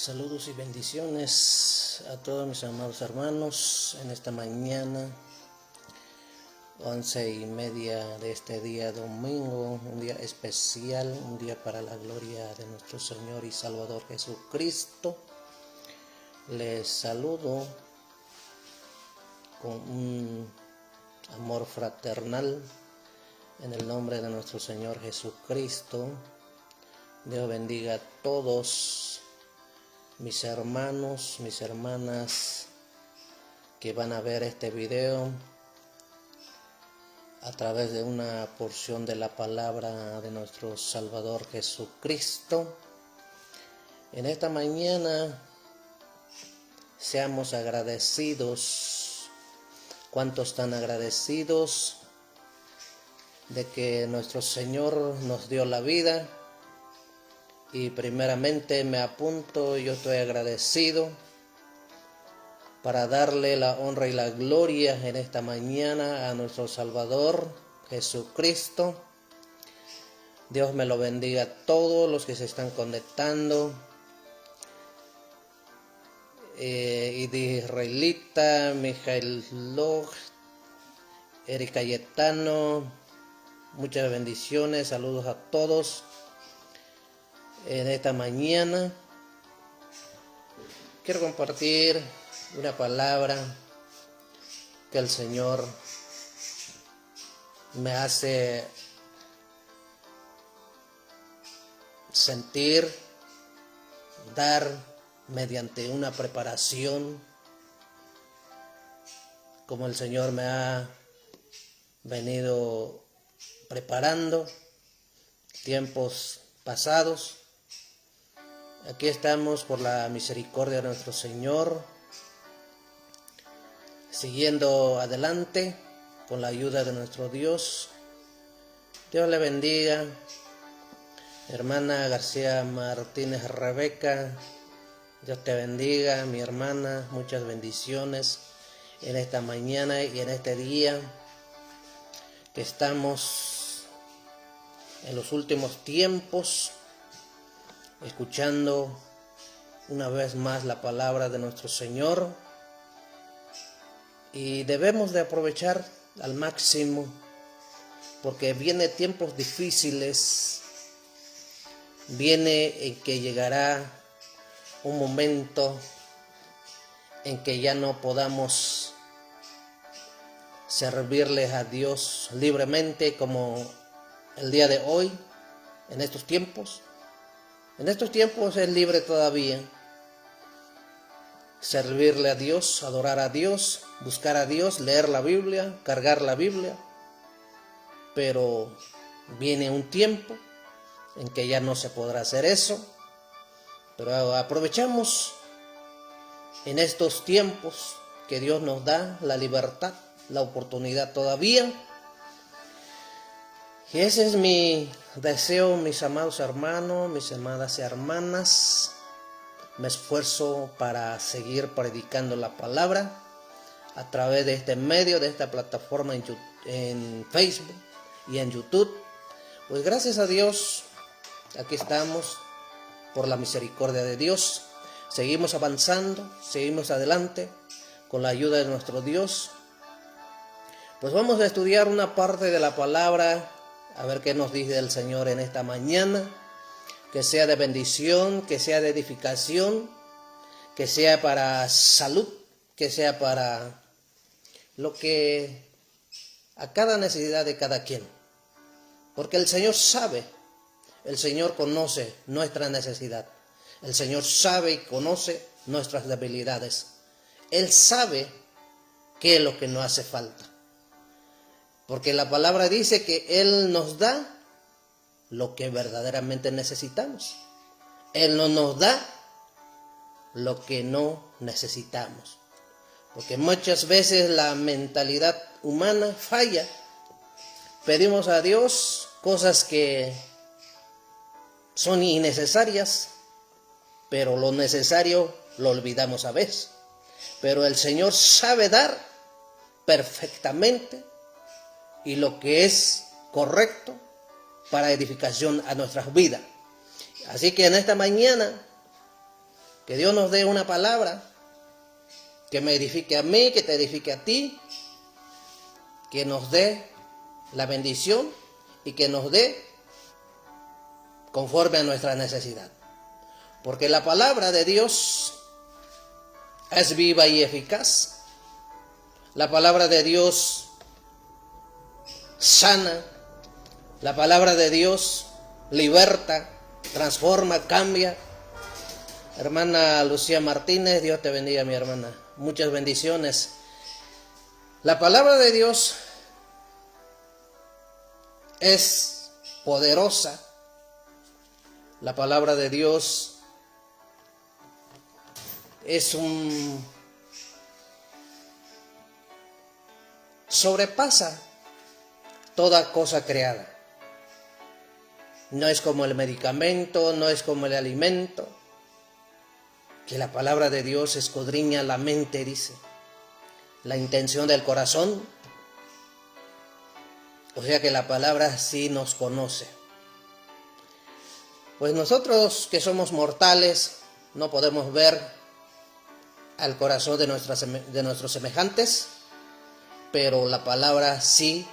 Saludos y bendiciones a todos mis amados hermanos en esta mañana, 11:30 de este día domingo, un día especial, un día para la gloria de nuestro Señor y Salvador Jesucristo. Les saludo con un amor fraternal en el nombre de nuestro Señor Jesucristo. Dios bendiga a todos mis hermanos, mis hermanas que van a ver este video a través de una porción de la palabra de nuestro Salvador Jesucristo. En esta mañana seamos agradecidos. ¿Cuántos están agradecidos de que nuestro Señor nos dio la vida? Y primeramente me apunto, yo estoy agradecido para darle la honra y la gloria en esta mañana a nuestro Salvador Jesucristo. Dios me lo bendiga a todos los que se están conectando. Idi Israelita, Mijael Log, Eric Cayetano, muchas bendiciones, saludos a todos. En esta mañana quiero compartir una palabra que el Señor me hace sentir, dar mediante una preparación, como el Señor me ha venido preparando tiempos pasados. Aquí estamos por la misericordia de nuestro Señor, siguiendo adelante con la ayuda de nuestro Dios. Dios le bendiga. Hermana García Martínez Rebeca, Dios te bendiga, mi hermana, muchas bendiciones en esta mañana y en este día que estamos en los últimos tiempos, escuchando una vez más la palabra de nuestro Señor, y debemos de aprovechar al máximo porque viene tiempos difíciles, viene en que llegará un momento en que ya no podamos servirles a Dios libremente como el día de hoy, en estos tiempos. En estos tiempos es libre todavía servirle a Dios, adorar a Dios, buscar a Dios, leer la Biblia, cargar la Biblia. Pero viene un tiempo en que ya no se podrá hacer eso. Pero aprovechamos en estos tiempos que Dios nos da la libertad, la oportunidad todavía. Y ese es mi deseo, mis amados hermanos, mis amadas hermanas. Me esfuerzo para seguir predicando la palabra a través de este medio, de esta plataforma en Facebook y en YouTube. Pues gracias a Dios, aquí estamos por la misericordia de Dios. Seguimos avanzando, seguimos adelante con la ayuda de nuestro Dios. Pues vamos a estudiar una parte de la palabra, a ver qué nos dice el Señor en esta mañana, que sea de bendición, que sea de edificación, que sea para salud, que sea para lo que a cada necesidad de cada quien. Porque el Señor sabe, el Señor conoce nuestra necesidad, el Señor sabe y conoce nuestras debilidades. Él sabe qué es lo que nos hace falta. Porque la palabra dice que Él nos da lo que verdaderamente necesitamos. Él no nos da lo que no necesitamos. Porque muchas veces la mentalidad humana falla. Pedimos a Dios cosas que son innecesarias, pero lo necesario lo olvidamos a veces. Pero el Señor sabe dar perfectamente y lo que es correcto para edificación a nuestras vidas. Así que en esta mañana Que Dios nos dé una palabra que me edifique a mí, que te edifique a ti, que nos dé la bendición y que nos dé conforme a nuestra necesidad. Porque la palabra de Dios es viva y eficaz. La palabra de Dios sana. La palabra de Dios liberta, transforma, cambia. Hermana Lucía Martínez, Dios te bendiga, mi hermana. Muchas bendiciones. La palabra de Dios es poderosa. La palabra de Dios sobrepasa toda cosa creada. No es como el medicamento, no es como el alimento, que la palabra de Dios escudriña la mente, dice, la intención del corazón. O sea que la palabra sí nos conoce. Pues nosotros que somos mortales no podemos ver al corazón de nuestros semejantes, pero la palabra sí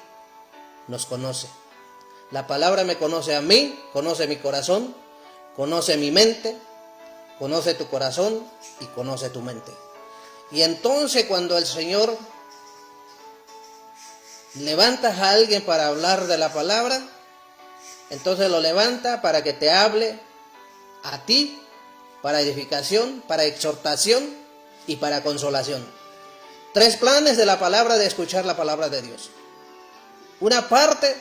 nos conoce. La palabra me conoce a mí, conoce mi corazón, conoce mi mente, conoce tu corazón y conoce tu mente. Y entonces cuando el Señor levanta a alguien para hablar de la palabra, entonces lo levanta para que te hable a ti, para edificación, para exhortación y para consolación. 3 planes de la palabra, de escuchar la palabra de Dios. Una parte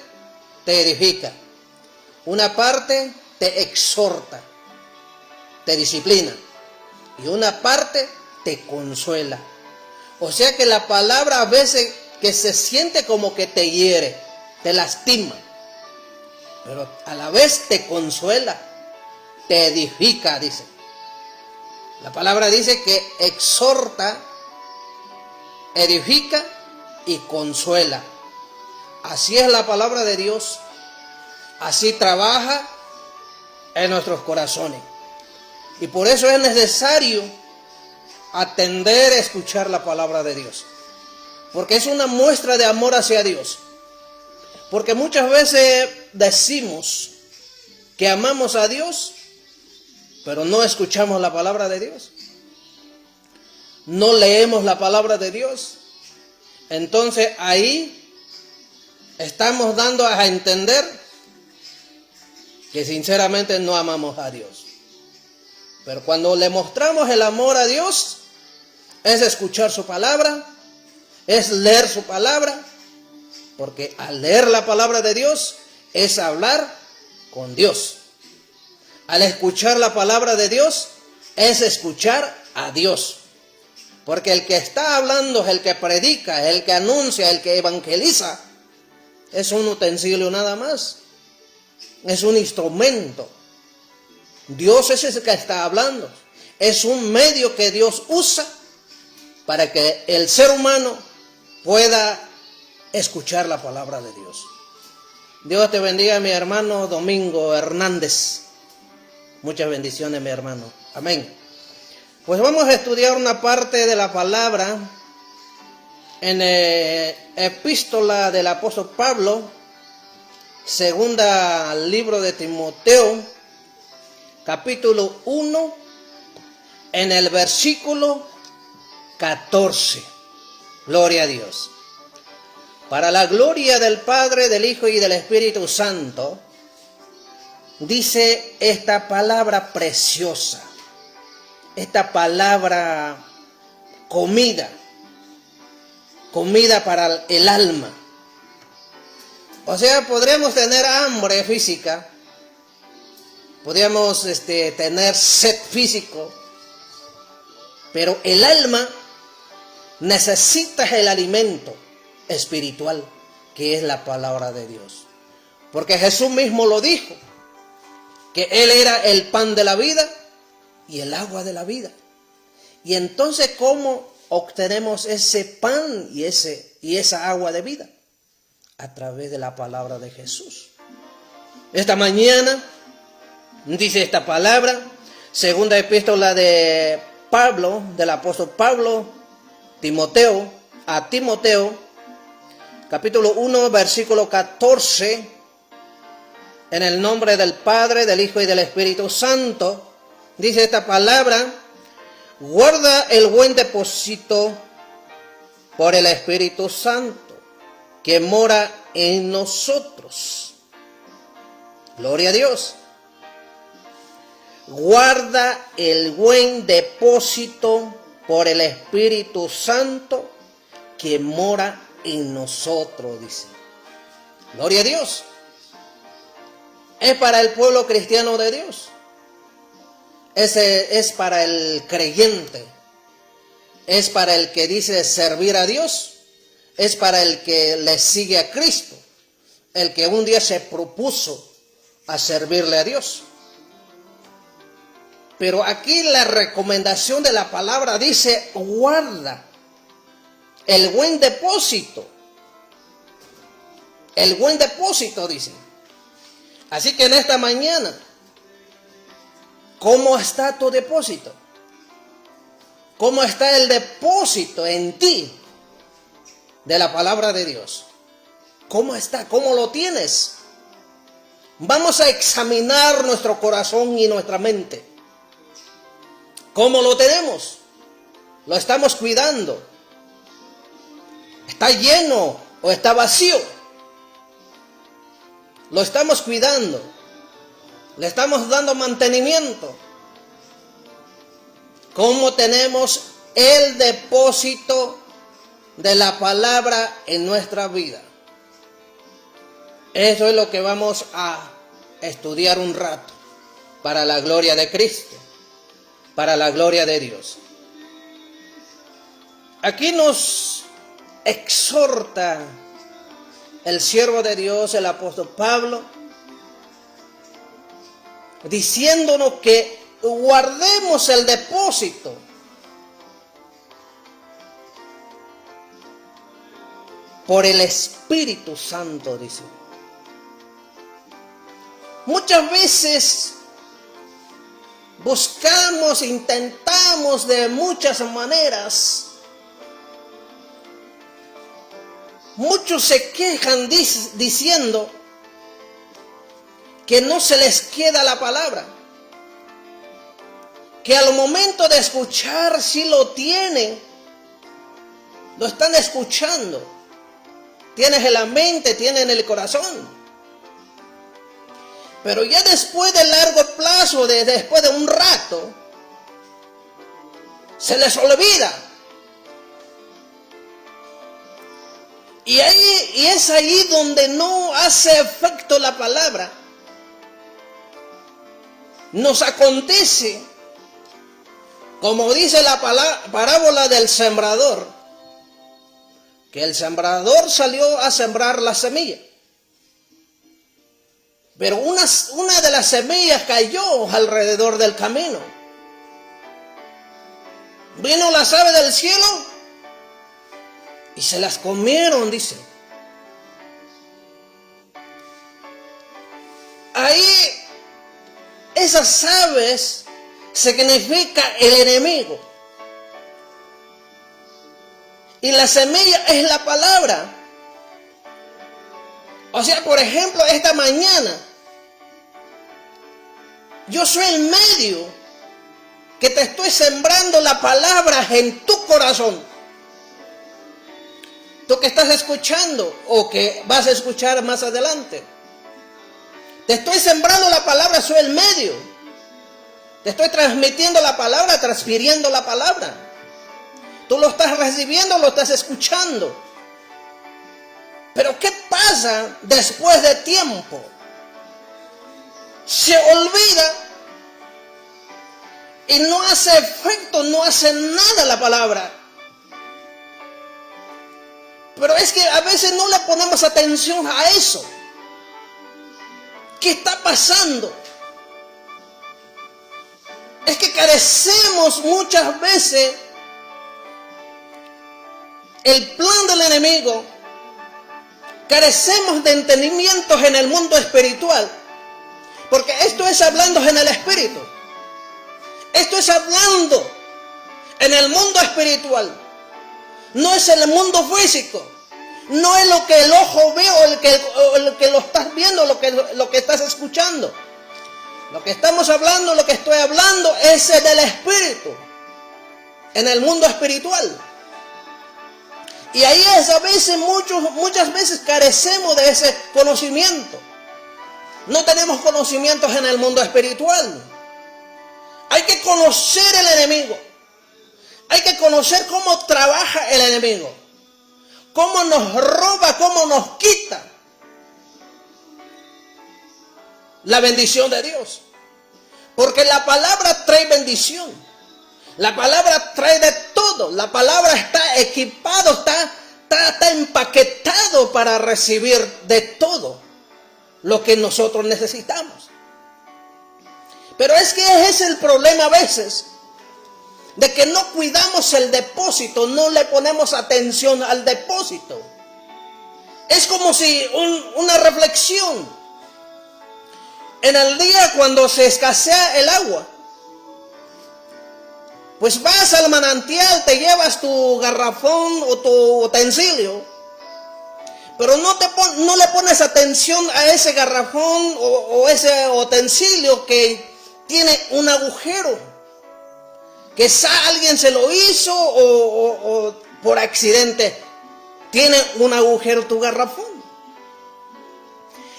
te edifica, una parte te exhorta, te disciplina, y una parte te consuela. O sea que la palabra a veces que se siente como que te hiere, te lastima, pero a la vez te consuela, te edifica, dice. La palabra dice que exhorta, edifica y consuela. Así es la palabra de Dios. Así trabaja en nuestros corazones. Y por eso es necesario atender a escuchar la palabra de Dios. Porque es una muestra de amor hacia Dios. Porque muchas veces decimos que amamos a Dios, pero no escuchamos la palabra de Dios. No leemos la palabra de Dios. Entonces ahí estamos dando a entender que sinceramente no amamos a Dios. Pero cuando le mostramos el amor a Dios, es escuchar su palabra, es leer su palabra, porque al leer la palabra de Dios es hablar con Dios. Al escuchar la palabra de Dios es escuchar a Dios. Porque el que está hablando es el que predica, el que anuncia, el que evangeliza. Es un utensilio nada más. Es un instrumento. Dios es el que está hablando. Es un medio que Dios usa para que el ser humano pueda escuchar la palabra de Dios. Dios te bendiga, mi hermano Domingo Hernández. Muchas bendiciones, mi hermano. Amén. Pues vamos a estudiar una parte de la palabra en epístola del apóstol Pablo, segunda libro de Timoteo, capítulo 1, en el versículo 14. Gloria a Dios. Para la gloria del Padre, del Hijo y del Espíritu Santo, dice esta palabra preciosa, esta palabra comida para el alma. O sea, podríamos tener hambre física, podríamos tener sed físico, pero el alma necesita el alimento espiritual, que es la palabra de Dios. Porque Jesús mismo lo dijo, que Él era el pan de la vida y el agua de la vida. Y entonces, ¿cómo obtenemos ese pan y esa agua de vida? A través de la palabra de Jesús. Esta mañana, dice esta palabra, Segunda epístola de Pablo, del apóstol Pablo, a Timoteo, capítulo 1, versículo 14, en el nombre del Padre, del Hijo y del Espíritu Santo, dice esta palabra: guarda el buen depósito por el Espíritu Santo, que mora en nosotros. Gloria a Dios. Guarda el buen depósito por el Espíritu Santo que mora en nosotros, dice. Gloria a Dios. Es para el pueblo cristiano de Dios. Es para el creyente. Es para el que dice servir a Dios. Es para el que le sigue a Cristo. El que un día se propuso a servirle a Dios. Pero aquí la recomendación de la palabra dice: guarda el buen depósito. El buen depósito, dice. Así que en esta mañana, ¿cómo está tu depósito? ¿Cómo está el depósito en ti de la palabra de Dios? ¿Cómo está? ¿Cómo lo tienes? Vamos a examinar nuestro corazón y nuestra mente. ¿Cómo lo tenemos? ¿Lo estamos cuidando? ¿Está lleno o está vacío? ¿Lo estamos cuidando? ¿Le estamos dando mantenimiento? ¿Cómo tenemos el depósito de la palabra en nuestra vida? Eso es lo que vamos a estudiar un rato, para la gloria de Cristo, para la gloria de Dios. Aquí nos exhorta el siervo de Dios, el apóstol Pablo, diciéndonos que guardemos el depósito por el Espíritu Santo, dice. Muchas veces buscamos, intentamos de muchas maneras. Muchos se quejan diciendo que no se les queda la palabra, que al momento de escuchar sí lo tienen, lo están escuchando, tienes en la mente, tienen en el corazón, pero ya después de largo plazo, después de un rato, se les olvida. Y es ahí donde no hace efecto la palabra. Nos acontece, como dice la parábola del sembrador, que el sembrador salió a sembrar la semilla. Pero una de las semillas cayó alrededor del camino. Vino las aves del cielo y se las comieron, dice. Ahí esas aves significa el enemigo. Y la semilla es la palabra. O sea, por ejemplo, esta mañana, yo soy el medio que te estoy sembrando la palabra en tu corazón. Tú que estás escuchando o que vas a escuchar más adelante. Te estoy sembrando la palabra, soy el medio. Te estoy transmitiendo la palabra, transfiriendo la palabra. Tú lo estás recibiendo, lo estás escuchando. Pero ¿qué pasa después de tiempo? Se olvida y no hace efecto, no hace nada la palabra. Pero es que a veces no le ponemos atención a eso. ¿Qué está pasando? Es que carecemos muchas veces el plan del enemigo. Carecemos de entendimientos en el mundo espiritual. Porque esto es hablando en el espíritu. Esto es hablando en el mundo espiritual. No es en el mundo físico. No es lo que el ojo ve o el que lo estás viendo, lo que estás escuchando. Lo que estamos hablando, lo que estoy hablando es del espíritu. En el mundo espiritual. Y ahí es a veces, muchas veces carecemos de ese conocimiento. No tenemos conocimientos en el mundo espiritual. Hay que conocer el enemigo. Hay que conocer cómo trabaja el enemigo. Cómo nos roba, cómo nos quita la bendición de Dios. Porque la palabra trae bendición. La palabra trae de todo. La palabra está equipado, está empaquetado para recibir de todo lo que nosotros necesitamos. Pero es que ese es el problema a veces, de que no cuidamos el depósito, no le ponemos atención al depósito. Es como si una reflexión. En el día cuando se escasea el agua, pues vas al manantial, te llevas tu garrafón o tu utensilio, pero no le pones atención a ese garrafón o ese utensilio que tiene un agujero. Quizá alguien se lo hizo o por accidente tiene un agujero tu garrafón.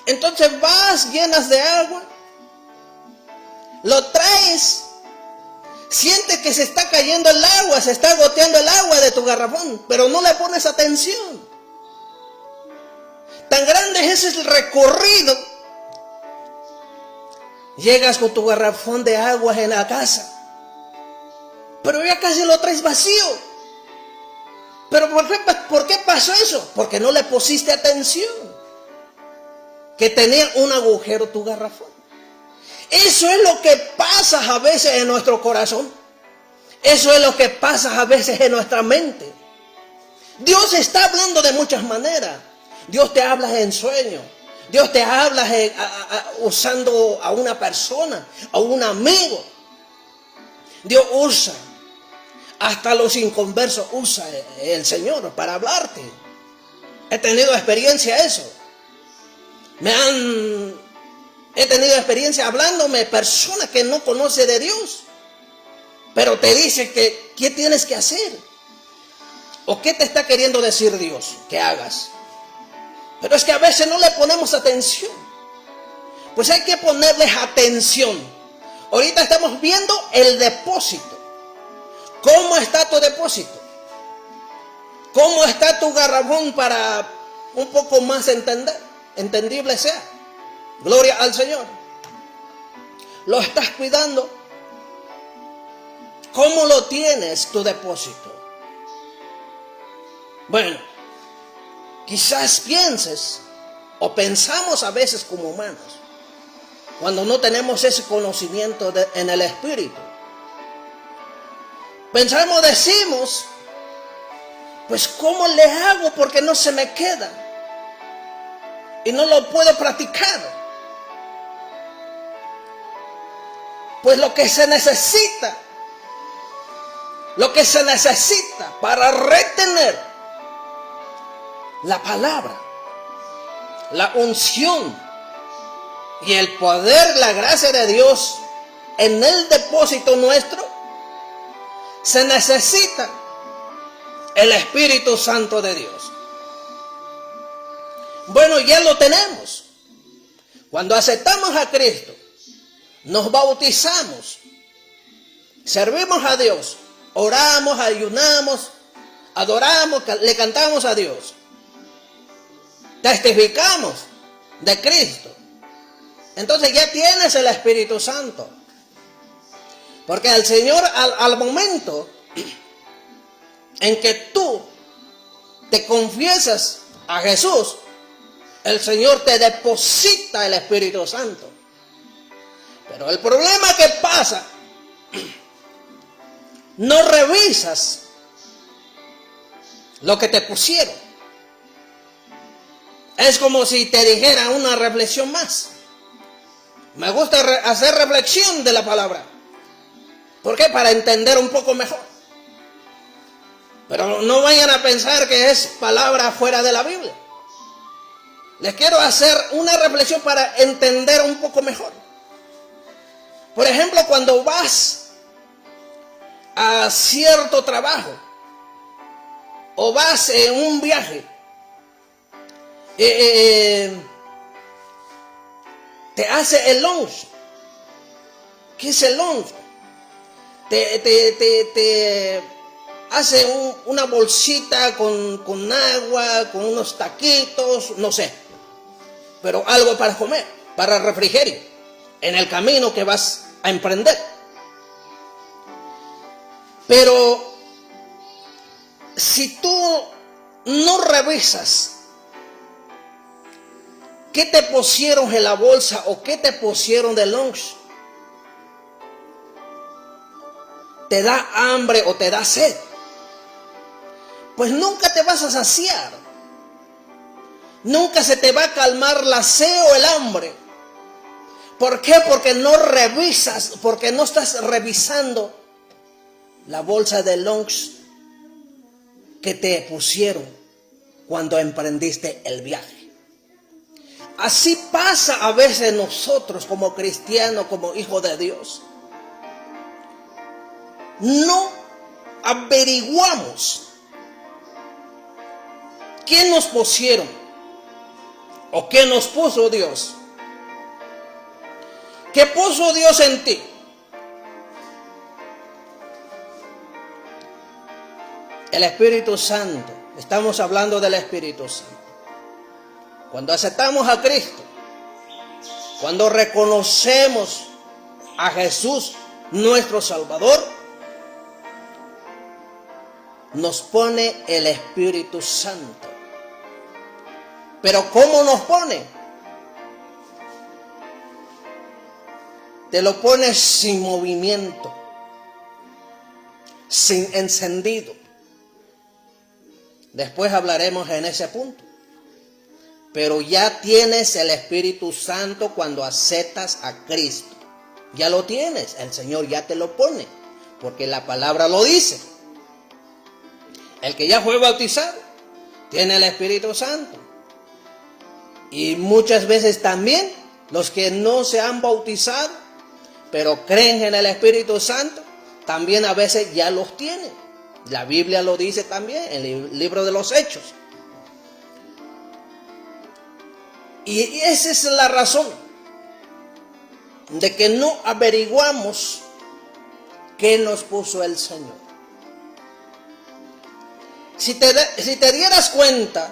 Entonces vas, llenas de agua, lo traes, sientes que se está cayendo el agua, se está goteando el agua de tu garrafón, pero no le pones atención. Tan grande es el recorrido. Llegas con tu garrafón de agua en la casa, pero ya casi lo traes vacío. ¿Pero por qué pasó eso? Porque no le pusiste atención. Que tenía un agujero tu garrafón. Eso es lo que pasa a veces en nuestro corazón. Eso es lo que pasa a veces en nuestra mente. Dios está hablando de muchas maneras. Dios te habla en sueño. Dios te habla usando a una persona, a un amigo. Dios usa, hasta los inconversos usa el Señor para hablarte. He tenido experiencia de eso. He tenido experiencia hablándome personas que no conocen de Dios, pero te dice que qué tienes que hacer o qué te está queriendo decir Dios que hagas. Pero es que a veces no le ponemos atención. Pues hay que ponerles atención. Ahorita estamos viendo el depósito. ¿Cómo está tu depósito? ¿Cómo está tu garrafón para un poco más entendible sea? Gloria al Señor. ¿Lo estás cuidando? ¿Cómo lo tienes tu depósito? Bueno, quizás pienses o pensamos a veces como humanos, cuando no tenemos ese conocimiento en el espíritu. Pensamos, decimos, pues ¿cómo le hago porque no se me queda? Y no lo puedo practicar. Pues lo que se necesita para retener la palabra, la unción y el poder, la gracia de Dios en el depósito nuestro, se necesita el Espíritu Santo de Dios. Bueno, ya lo tenemos. Cuando aceptamos a Cristo, nos bautizamos, servimos a Dios, oramos, ayunamos, adoramos, le cantamos a Dios, testificamos de Cristo. Entonces ya tienes el Espíritu Santo. Porque el Señor al momento en que tú te confiesas a Jesús, el Señor te deposita el Espíritu Santo. Pero el problema que pasa, no revisas lo que te pusieron. Es como si te dijera una reflexión más. Me gusta hacer reflexión de la palabra. ¿Por qué? Para entender un poco mejor. Pero no vayan a pensar que es palabra fuera de la Biblia. Les quiero hacer una reflexión para entender un poco mejor. Por ejemplo, cuando vas a cierto trabajo o vas en un viaje, te hace el lunch. ¿Qué es el lunch? Te hace una bolsita con agua, con unos taquitos, no sé, pero algo para comer, para refrigerio, en el camino que vas a emprender. Pero si tú no revisas qué te pusieron en la bolsa o qué te pusieron de lunch, te da hambre o te da sed, pues nunca te vas a saciar. Nunca se te va a calmar la sed o el hambre. ¿Por qué? Porque no revisas, porque no estás revisando la bolsa de lunch que te pusieron cuando emprendiste el viaje. Así pasa a veces nosotros como cristianos, como hijos de Dios. No averiguamos qué nos pusieron o qué nos puso Dios. ¿Qué puso Dios en ti? El Espíritu Santo. Estamos hablando del Espíritu Santo. Cuando aceptamos a Cristo, cuando reconocemos a Jesús, nuestro Salvador, nos pone el Espíritu Santo. Pero ¿cómo nos pone? Te lo pone sin movimiento, sin encendido. Después hablaremos en ese punto. Pero ya tienes el Espíritu Santo cuando aceptas a Cristo. Ya lo tienes, el Señor ya te lo pone, porque la palabra lo dice. El que ya fue bautizado tiene el Espíritu Santo. Y muchas veces también los que no se han bautizado, pero creen en el Espíritu Santo, también a veces ya los tienen. La Biblia lo dice también en el libro de los Hechos. Y esa es la razón de que no averiguamos qué nos puso el Señor. Si te dieras cuenta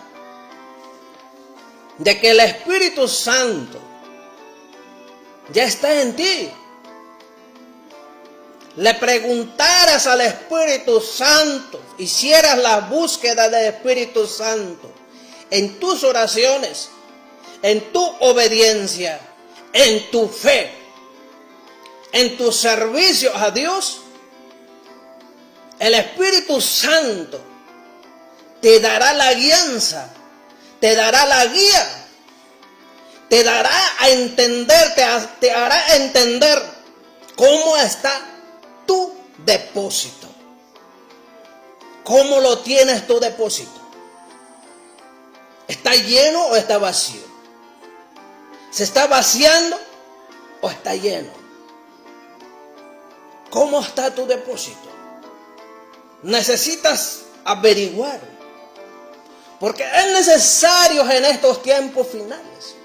de que el Espíritu Santo ya está en ti, le preguntaras al Espíritu Santo, hicieras la búsqueda del Espíritu Santo en tus oraciones, en tu obediencia, en tu fe, en tu servicio a Dios, el Espíritu Santo te dará la guianza, te dará la guía, te dará a entender, te hará entender cómo está tu depósito. ¿Cómo lo tienes tu depósito? ¿Está lleno o está vacío? ¿Se está vaciando o está lleno? ¿Cómo está tu depósito? Necesitas averiguar, porque es necesario en estos tiempos finales,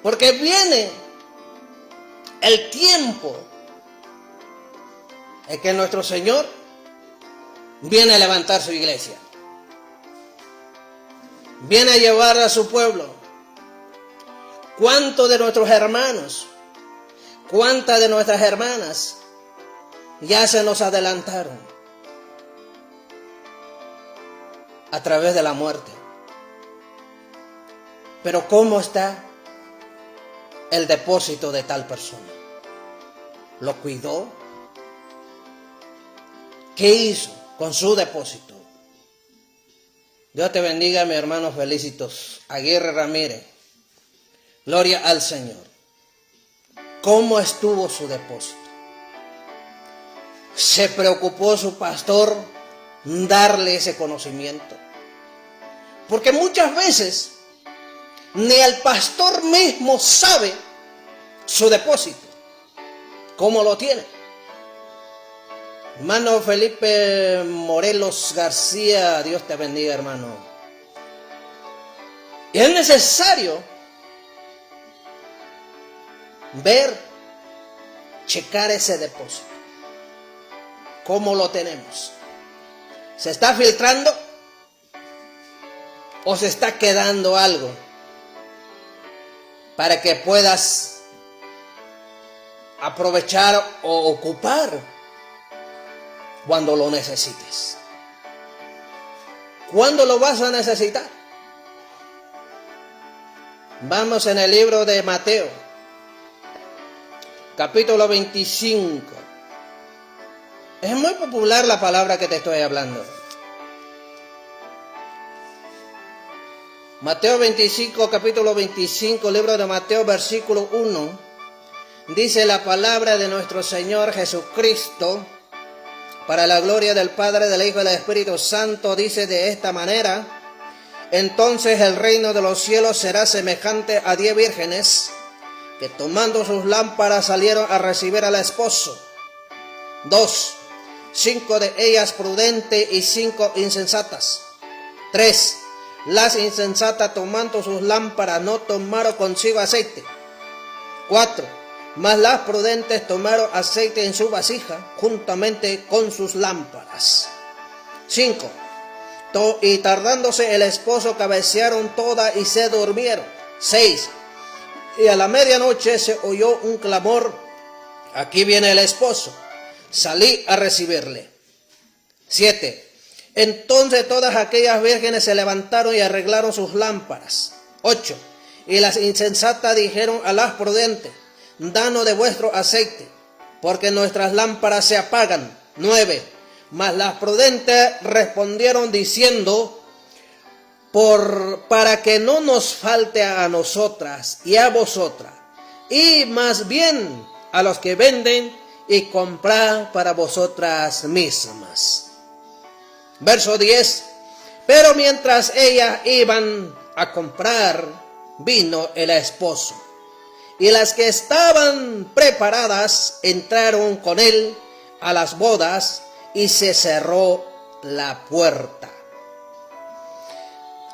porque viene el tiempo en que nuestro Señor viene a levantar su iglesia, viene a llevar a su pueblo. ¿Cuántos de nuestros hermanos, cuántas de nuestras hermanas ya se nos adelantaron a través de la muerte? Pero ¿cómo está el depósito de tal persona? ¿Lo cuidó? ¿Qué hizo con su depósito? Dios te bendiga, mi hermano Felicitos Aguirre Ramírez. Gloria al Señor. ¿Cómo estuvo su depósito? se preocupó su pastor darle ese conocimiento. Porque muchas veces ni el pastor mismo sabe su depósito, cómo lo tiene. Hermano Felipe Morelos García, Dios te bendiga, hermano. Y es necesario ver, checar ese depósito. ¿Cómo lo tenemos? ¿Se está filtrando o se está quedando algo para que puedas aprovechar o ocupar cuando lo necesites? ¿Cuándo lo vas a necesitar? Vamos en el libro de Mateo, capítulo 25. Es muy popular la palabra que te estoy hablando. Mateo 25, capítulo 25, libro de Mateo, versículo 1. Dice la palabra de nuestro Señor Jesucristo, para la gloria del Padre, del Hijo y del Espíritu Santo, dice de esta manera: entonces el reino de los cielos será semejante a 10 vírgenes que tomando sus lámparas salieron a recibir al esposo. 2. 5 de ellas prudentes y 5 insensatas. 3. Las insensatas tomando sus lámparas no tomaron consigo aceite. 4. Mas las prudentes tomaron aceite en su vasija juntamente con sus lámparas. 5. Y tardándose el esposo cabecearon todas y se durmieron. 6. Y a la medianoche se oyó un clamor: aquí viene el esposo, salí a recibirle. 7. Entonces todas aquellas vírgenes se levantaron y arreglaron sus lámparas. 8. Y las insensatas dijeron a las prudentes: danos de vuestro aceite, porque nuestras lámparas se apagan. 9. Mas las prudentes respondieron diciendo: para que no nos falte a nosotras y a vosotras, y más bien a los que venden, y comprar para vosotras mismas. Verso 10. Pero mientras ellas iban a comprar, vino el esposo, y las que estaban preparadas entraron con él a las bodas, y se cerró la puerta.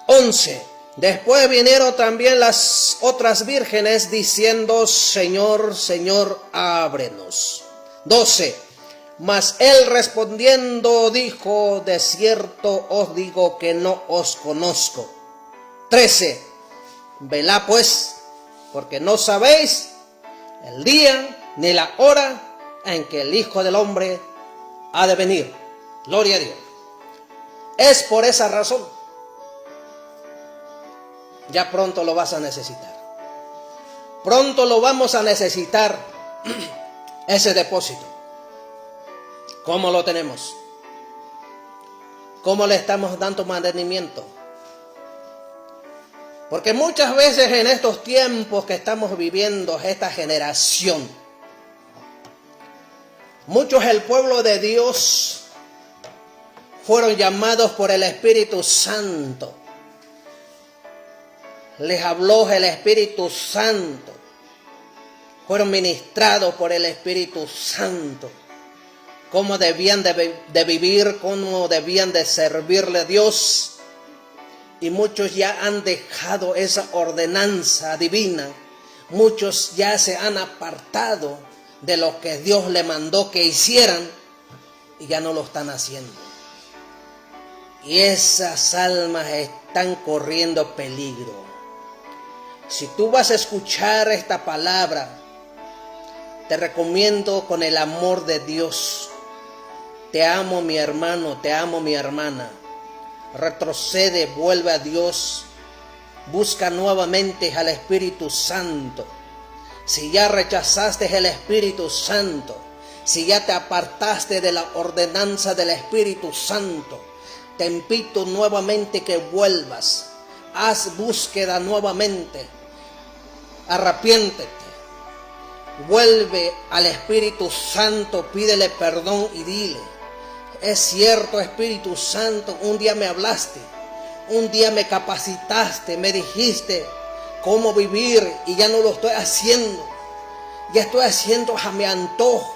11. Después vinieron también las otras vírgenes diciendo: Señor, Señor, ábrenos. 12. Mas él respondiendo dijo: de cierto os digo que no os conozco. 13. Velad pues, porque no sabéis el día ni la hora en que el Hijo del Hombre ha de venir. Gloria a Dios. Es por esa razón. Ya pronto lo vas a necesitar. Pronto lo vamos a necesitar, ese depósito. ¿Cómo lo tenemos? ¿Cómo le estamos dando mantenimiento? Porque muchas veces en estos tiempos que estamos viviendo, esta generación, muchos del pueblo de Dios fueron llamados por el Espíritu Santo. Les habló el Espíritu Santo. Fueron ministrados por el Espíritu Santo. Cómo debían de vivir, cómo debían de servirle a Dios. Y muchos ya han dejado esa ordenanza divina. Muchos ya se han apartado de lo que Dios le mandó que hicieran y ya no lo están haciendo. Y esas almas están corriendo peligro. Si tú vas a escuchar esta palabra, te recomiendo con el amor de Dios. Te amo, mi hermano, te amo, mi hermana. Retrocede, vuelve a Dios. Busca nuevamente al Espíritu Santo. Si ya rechazaste el Espíritu Santo, si ya te apartaste de la ordenanza del Espíritu Santo, te invito nuevamente que vuelvas. Haz búsqueda nuevamente. Arrepiéntete. vuelve al Espíritu Santo, pídele perdón y dile: es cierto, Espíritu Santo, un día me hablaste, un día me capacitaste, me dijiste cómo vivir y ya no lo estoy haciendo. Ya estoy haciendo a mi antojo.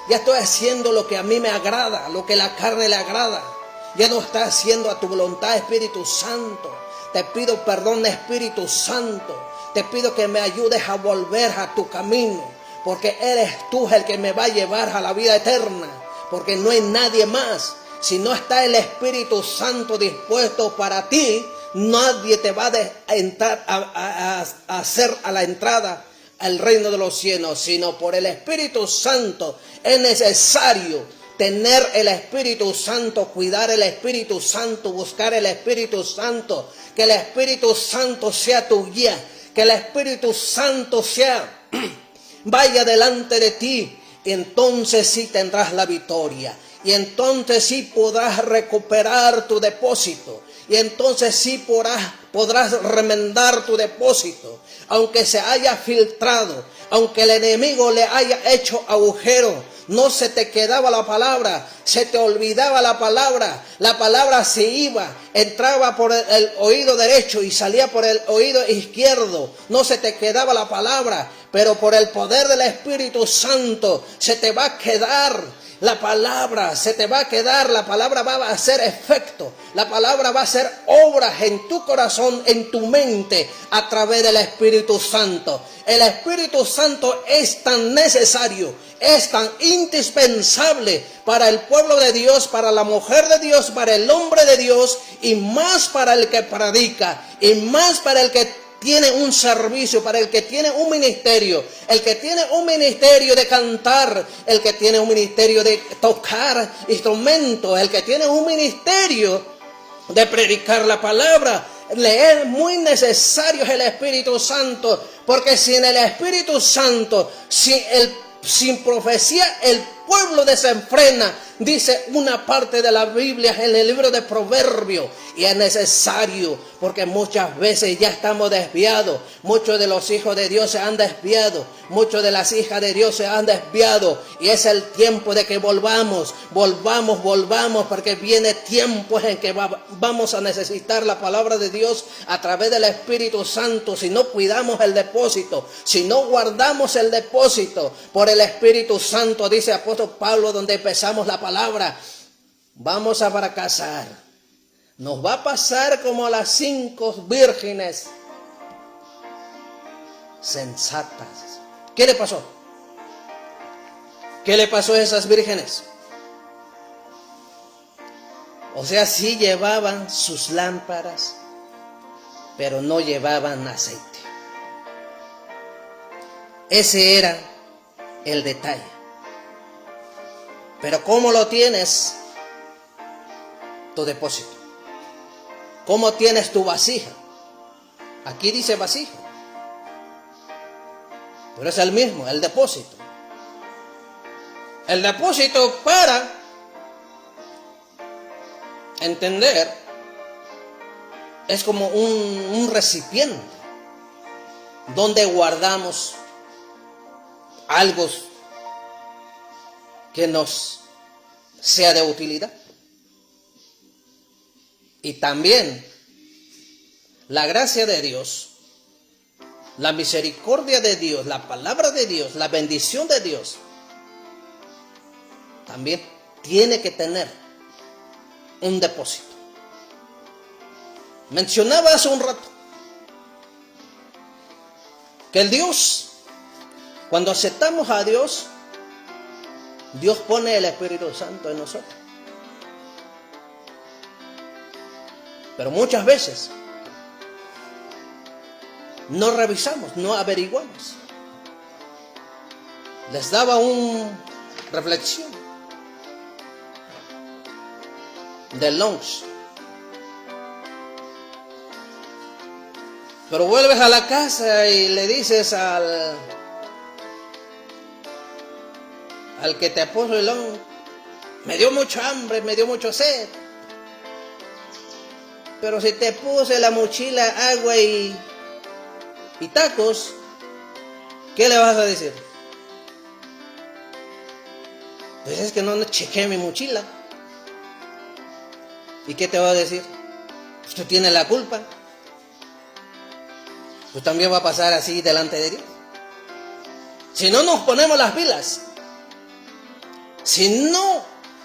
Ya estoy haciendo lo que a mí me agrada, lo que la carne le agrada. Ya no estoy haciendo a tu voluntad, Espíritu Santo. Te pido perdón, Espíritu Santo. Te pido que me ayudes a volver a tu camino, porque eres tú el que me va a llevar a la vida eterna, porque no hay nadie más. Si no está el Espíritu Santo dispuesto para ti, nadie te va a entrar a hacer a la entrada al reino de los cielos, sino por el Espíritu Santo. Es necesario tener el Espíritu Santo, cuidar el Espíritu Santo, buscar el Espíritu Santo, que el Espíritu Santo sea tu guía, que el Espíritu Santo sea vaya delante de ti. Entonces sí tendrás la victoria, y entonces sí podrás recuperar tu depósito, y entonces sí podrás remendar tu depósito, aunque se haya filtrado, aunque el enemigo le haya hecho agujero. No se te quedaba la palabra, se te olvidaba la palabra se iba, entraba por el oído derecho y salía por el oído izquierdo. No se te quedaba la palabra, pero por el poder del Espíritu Santo se te va a quedar la palabra, se te va a quedar, la palabra va a hacer efecto, la palabra va a hacer obras en tu corazón, en tu mente, a través del Espíritu Santo. El Espíritu Santo es tan necesario, es tan indispensable para el pueblo de Dios, para la mujer de Dios, para el hombre de Dios, y más para el que predica, y más para el que tiene un servicio, para el que tiene un ministerio, el que tiene un ministerio de cantar, el que tiene un ministerio de tocar instrumentos, el que tiene un ministerio de predicar la palabra. Le es muy necesario el Espíritu Santo, porque sin el Espíritu Santo, sin profecía, el pueblo desenfrena, dice una parte de la Biblia en el libro de Proverbios. Y es necesario, porque muchas veces ya estamos desviados. Muchos de los hijos de Dios se han desviado, muchas de las hijas de Dios se han desviado, y es el tiempo de que volvamos, porque viene tiempos en que vamos a necesitar la palabra de Dios a través del Espíritu Santo. Si no cuidamos el depósito, si no guardamos el depósito por el Espíritu Santo, dice apóstol Pablo, donde empezamos la palabra, vamos a fracasar. Nos va a pasar como a las 5 vírgenes sensatas. ¿Qué le pasó? ¿Qué le pasó a esas vírgenes? O sea, sí llevaban sus lámparas, pero no llevaban aceite. Ese era el detalle. Pero ¿cómo lo tienes tu depósito? ¿Cómo tienes tu vasija? Aquí dice vasija, pero es el mismo, el depósito. El depósito, para entender, es como un recipiente donde guardamos algo que nos sea de utilidad. Y también la gracia de Dios, la misericordia de Dios, la palabra de Dios, la bendición de Dios, también tiene que tener un depósito. Mencionaba hace un rato que el Dios, cuando aceptamos a Dios, Dios pone el Espíritu Santo en nosotros. Pero muchas veces no revisamos, no averiguamos. Les daba una reflexión de lunch. Pero vuelves a la casa y le dices al que te puso el lunch: me dio mucha hambre, me dio mucho sed. Pero si te puse la mochila, agua y tacos, ¿qué le vas a decir? Pues es que no chequeé mi mochila. ¿Y qué te va a decir? Pues tú tienes la culpa. Pues también va a pasar así delante de Dios. Si no nos ponemos las pilas, si no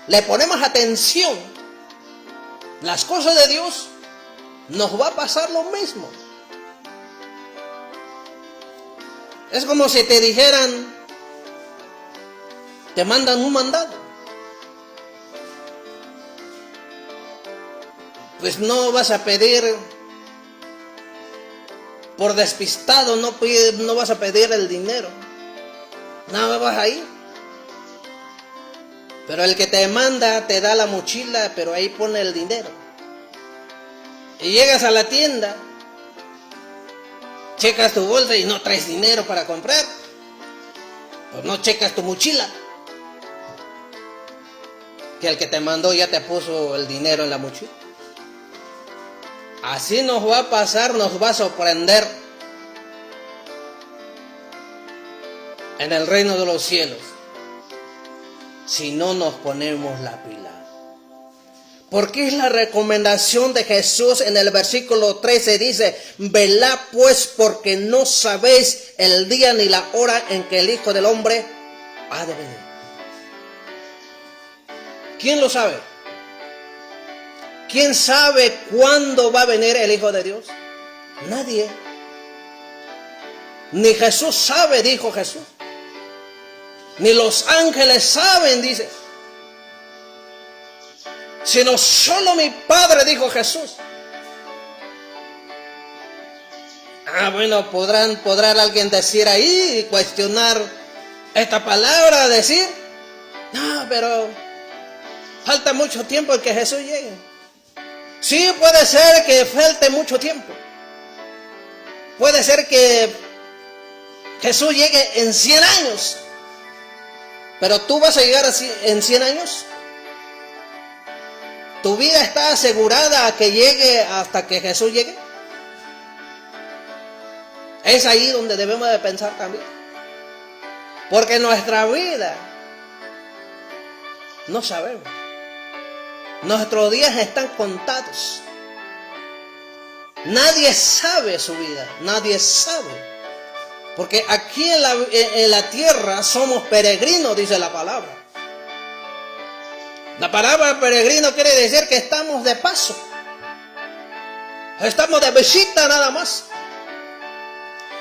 le ponemos atención, las cosas de Dios, nos va a pasar lo mismo. Es como si te dijeran, te mandan un mandado. Pues no vas a pedir, por despistado, no vas a pedir el dinero. Nada, vas a ir. Pero el que te manda te da la mochila, pero ahí pone el dinero. Y llegas a la tienda, checas tu bolsa y no traes dinero para comprar. Pues no checas tu mochila, que el que te mandó ya te puso el dinero en la mochila. Así nos va a pasar, nos va a sorprender en el reino de los cielos si no nos ponemos la pila. Porque es la recomendación de Jesús en el versículo 13, dice: velad pues, porque no sabéis el día ni la hora en que el Hijo del Hombre ha de venir. ¿Quién lo sabe? ¿Quién sabe cuándo va a venir el Hijo de Dios? Nadie. Ni Jesús sabe, dijo Jesús. Ni los ángeles saben, dice. Sino solo mi Padre, dijo Jesús. Bueno, podrá alguien decir ahí y cuestionar esta palabra, decir: no, pero falta mucho tiempo en que Jesús llegue. Sí, puede ser que falte mucho tiempo. Puede ser que Jesús llegue en 100 años. Pero tú vas a llegar así en 100 años. ¿Tu vida está asegurada a que llegue hasta que Jesús llegue? Es ahí donde debemos de pensar también. Porque nuestra vida no sabemos. Nuestros días están contados. Nadie sabe su vida. Nadie sabe. Porque aquí en la tierra somos peregrinos, dice la palabra. La palabra peregrino quiere decir que estamos de paso. Estamos de visita nada más.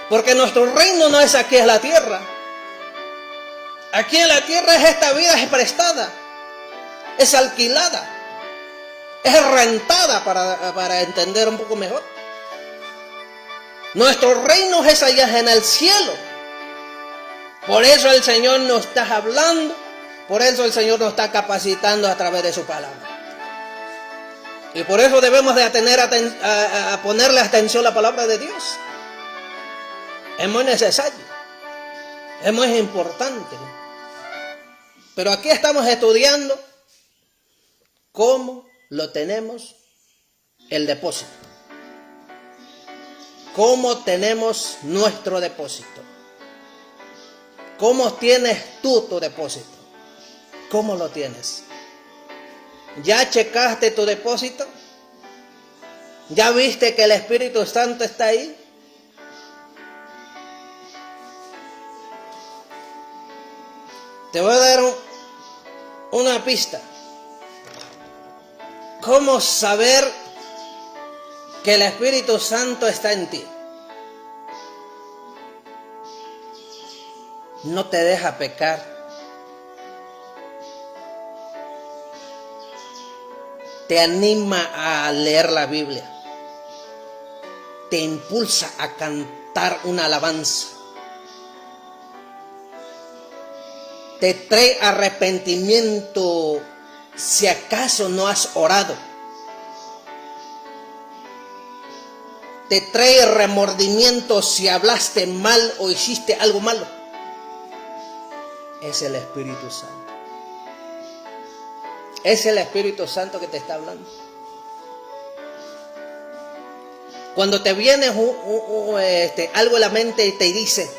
Porque nuestro reino no es aquí en la tierra. Aquí en la tierra esta vida es prestada. Es alquilada. Es rentada, para entender un poco mejor. Nuestro reino es allá en el cielo. Por eso el Señor nos está hablando. Por eso el Señor nos está capacitando a través de su palabra. Y por eso debemos de ponerle atención a la palabra de Dios. Es muy necesario. Es muy importante. Pero aquí estamos estudiando cómo lo tenemos el depósito. ¿Cómo tenemos nuestro depósito? ¿Cómo tienes tú tu depósito? ¿Cómo lo tienes? ¿Ya checaste tu depósito? ¿Ya viste que el Espíritu Santo está ahí? Te voy a dar una pista. ¿Cómo saber que el Espíritu Santo está en ti? No te deja pecar. Te anima a leer la Biblia. Te impulsa a cantar una alabanza. Te trae arrepentimiento si acaso no has orado. Te trae remordimiento si hablaste mal o hiciste algo malo. Es el Espíritu Santo. Es el Espíritu Santo que te está hablando. Cuando te viene algo a la mente y te dice: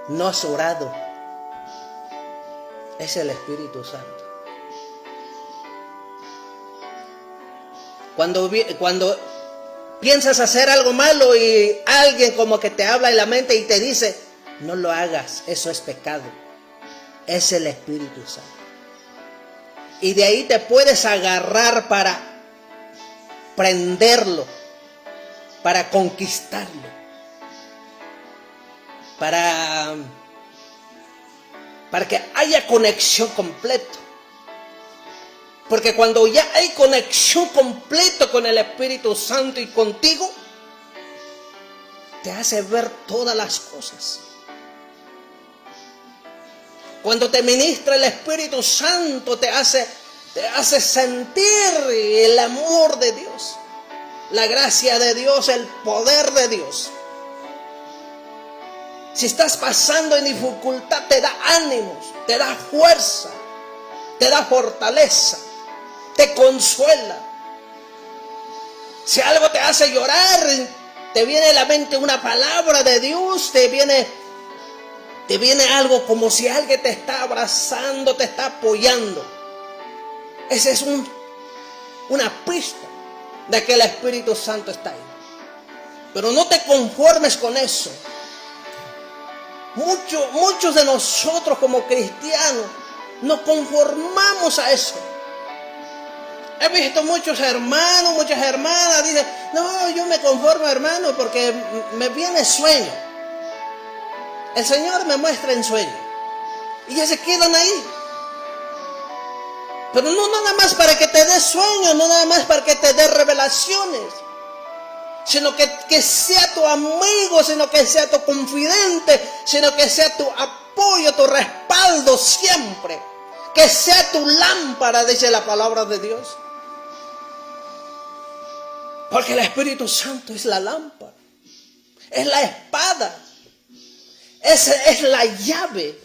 no has orado. es el Espíritu Santo. Cuando piensas hacer algo malo y alguien como que te habla en la mente y te dice, no lo hagas, eso es pecado, es el Espíritu Santo. Y de ahí te puedes agarrar para prenderlo, para conquistarlo, para que haya conexión completa. Porque cuando ya hay conexión completa con el Espíritu Santo y contigo, te hace ver todas las cosas. Cuando te ministra el Espíritu Santo, te hace sentir el amor de Dios, la gracia de Dios, el poder de Dios. Si estás pasando en dificultad, te da ánimos, te da fuerza, te da fortaleza, te consuela. Si algo te hace llorar, te viene a la mente una palabra de Dios, te viene algo como si alguien te está abrazando, te está apoyando. Esa es una pista de que el Espíritu Santo está ahí. Pero no te conformes con eso. Muchos de nosotros como cristianos nos conformamos a eso. He visto muchos hermanos, muchas hermanas dicen, no, yo me conformo, hermano, porque me viene sueño. El Señor me muestra en sueño. Y ya se quedan ahí. Pero no nada más para que te dé sueño, no nada más para que te dé revelaciones, sino que sea tu amigo, sino que sea tu confidente, sino que sea tu apoyo, tu respaldo siempre. Que sea tu lámpara, dice la palabra de Dios. Porque el Espíritu Santo es la lámpara, es la espada, es la llave.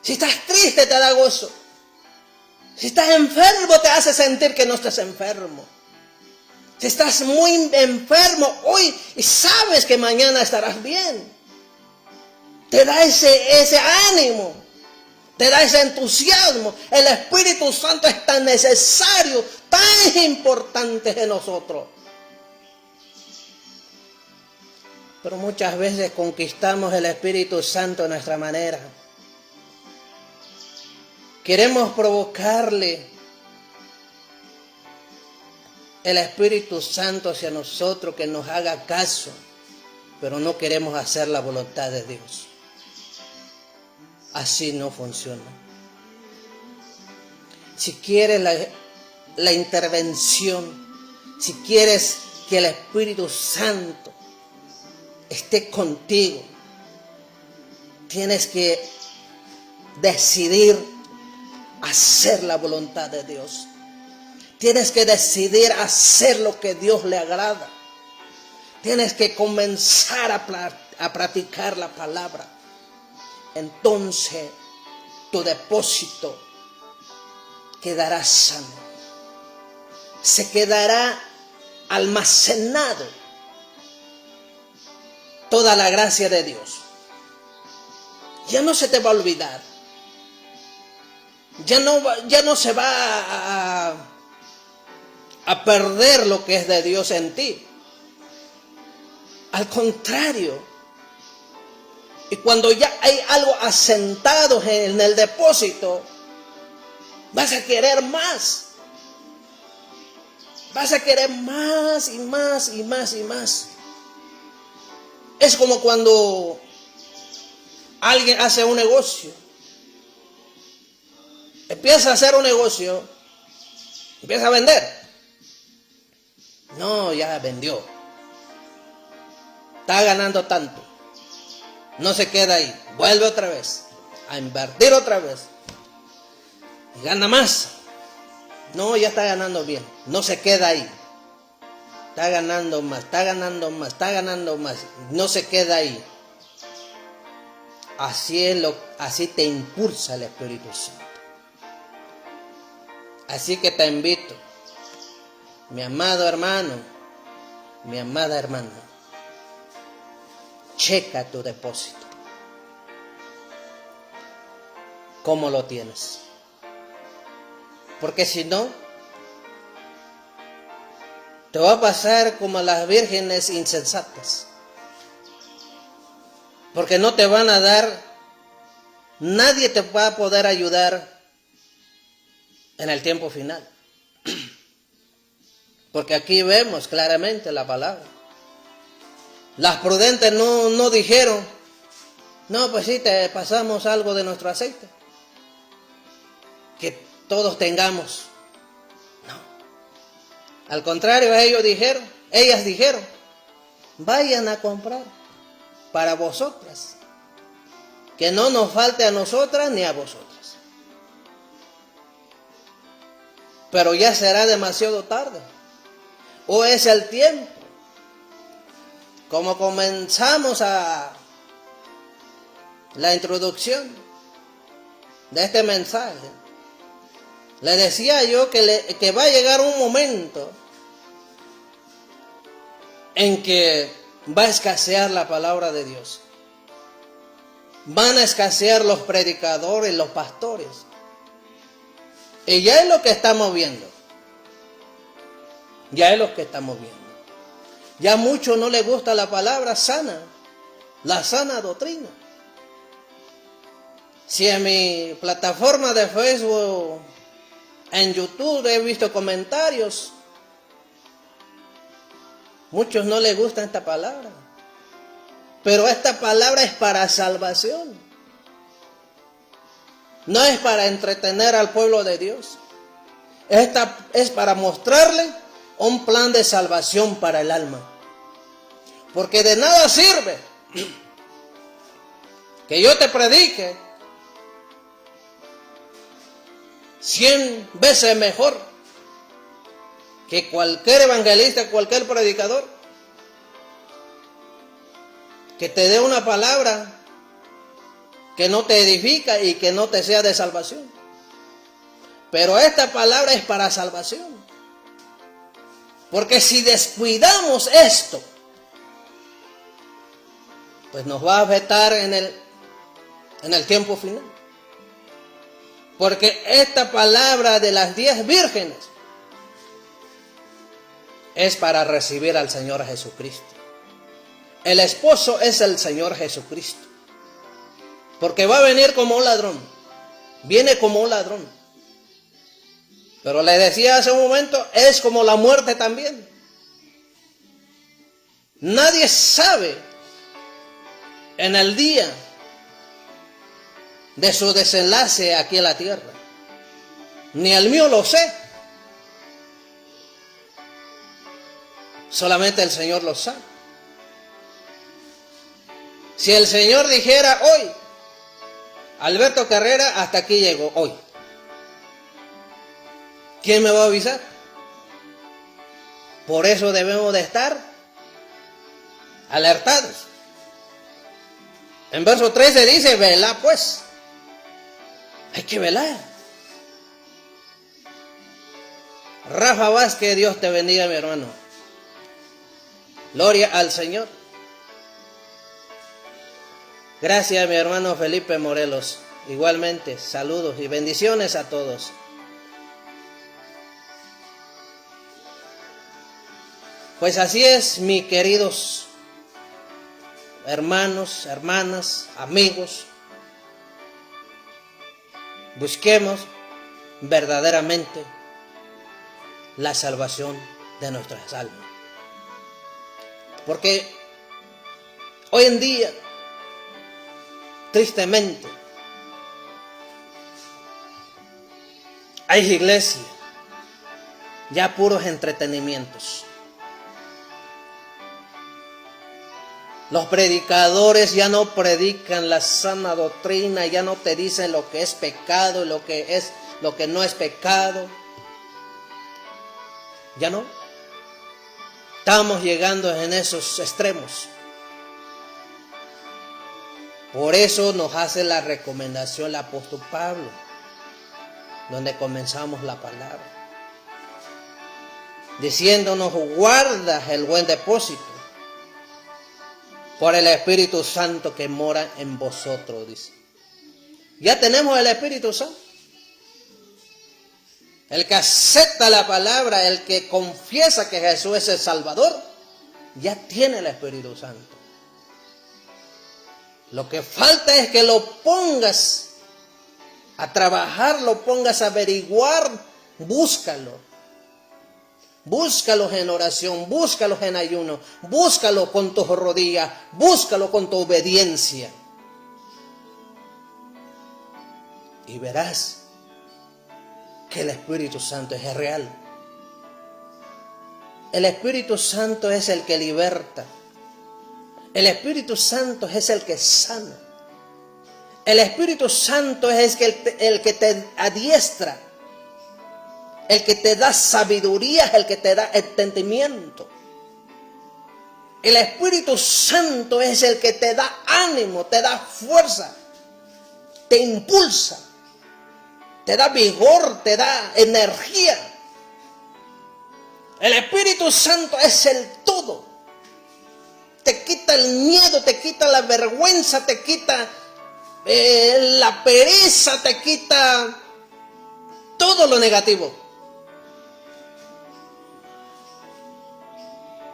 Si estás triste, te da gozo. Si estás enfermo, te hace sentir que no estás enfermo. Si estás muy enfermo hoy y sabes que mañana estarás bien, te da ese ánimo, te da ese entusiasmo. El Espíritu Santo es tan necesario, tan importante en nosotros. Pero muchas veces conquistamos el Espíritu Santo a nuestra manera. Queremos provocarle el Espíritu Santo hacia nosotros, que nos haga caso, pero no queremos hacer la voluntad de Dios. Así no funciona. Si quieres la intervención, si quieres que el Espíritu Santo esté contigo, tienes que decidir hacer la voluntad de Dios. Tienes que decidir hacer lo que Dios le agrada. Tienes que comenzar a practicar la palabra. Entonces tu depósito quedará sano. Se quedará almacenado toda la gracia de Dios. Ya no se te va a olvidar. Ya no se va a perder lo que es de Dios en ti. Al contrario. Y cuando ya hay algo asentado en el depósito, vas a querer más. Vas a querer más y más y más y más. Es como cuando alguien hace un negocio. Empieza a hacer un negocio, empieza a vender. No, ya vendió. Está ganando tanto. No se queda ahí. Vuelve otra vez a invertir otra vez. Y gana más. No, ya está ganando bien. No se queda ahí. Está ganando más, está ganando más, está ganando más. No se queda ahí. Así te impulsa el Espíritu Santo. Así que te invito, mi amado hermano, mi amada hermana, checa tu depósito. cómo lo tienes. Porque si no, te va a pasar como a las vírgenes insensatas. Porque no te van a dar, nadie te va a poder ayudar en el tiempo final. Porque aquí vemos claramente la palabra. Las prudentes no dijeron, no, pues sí, te pasamos algo de nuestro aceite, que todos tengamos. No. Al contrario, ellas dijeron, vayan a comprar para vosotras, que no nos falte a nosotras ni a vosotras. Pero ya será demasiado tarde, o es el tiempo. Como comenzamos a la introducción de este mensaje, le decía yo que va a llegar un momento en que va a escasear la palabra de Dios. Van a escasear los predicadores, los pastores. Y ya es lo que estamos viendo. Ya es lo que estamos viendo. Ya a muchos no les gusta la palabra sana, la sana doctrina. Si en mi plataforma de Facebook, en YouTube he visto comentarios, muchos no les gusta esta palabra. Pero esta palabra es para salvación. No es para entretener al pueblo de Dios. Esta es para mostrarle un plan de salvación para el alma. Porque de nada sirve que yo te predique 100 veces mejor que cualquier evangelista, cualquier predicador, que te dé una palabra que no te edifica y que no te sea de salvación. Pero esta palabra es para salvación. Porque si descuidamos esto, pues nos va a afectar en el tiempo final. Porque esta palabra de las 10 vírgenes es para recibir al Señor Jesucristo. El esposo es el Señor Jesucristo. Porque va a venir como un ladrón. Viene como un ladrón. Pero le decía hace un momento, es como la muerte también. Nadie sabe en el día de su desenlace aquí en la tierra. Ni el mío lo sé. Solamente el Señor lo sabe. Si el Señor dijera hoy, Alberto Carrera hasta aquí llegó hoy, ¿quién me va a avisar? Por eso debemos de estar alertados. En verso 13 dice, velá pues. Hay que velar. Rafa Vázquez, Dios te bendiga, mi hermano. Gloria al Señor. Gracias, mi hermano Felipe Morelos. Igualmente, saludos y bendiciones a todos. Pues así es, mis queridos hermanos, hermanas, amigos. Busquemos verdaderamente la salvación de nuestras almas. Porque hoy en día, tristemente, hay iglesias ya puros entretenimientos. Los predicadores ya no predican la sana doctrina, ya no te dicen lo que es pecado, lo que no es pecado. Ya no. Estamos llegando en esos extremos. Por eso nos hace la recomendación el apóstol Pablo, donde comenzamos la palabra, diciéndonos, guarda el buen depósito por el Espíritu Santo que mora en vosotros, dice. Ya tenemos el Espíritu Santo. El que acepta la palabra, el que confiesa que Jesús es el Salvador, ya tiene el Espíritu Santo. Lo que falta es que lo pongas a trabajar, lo pongas a averiguar, búscalo. Búscalo en oración, búscalo en ayuno, búscalo con tus rodillas, búscalo con tu obediencia. Y verás que el Espíritu Santo es real. El Espíritu Santo es el que liberta. El Espíritu Santo es el que sana. El Espíritu Santo es el que te adiestra, el que te da sabiduría, el que te da entendimiento. El Espíritu Santo es el que te da ánimo, te da fuerza, te impulsa, te da vigor, te da energía. El Espíritu Santo es el todo. Te quita el miedo, te quita la vergüenza, te quita la pereza, te quita todo lo negativo.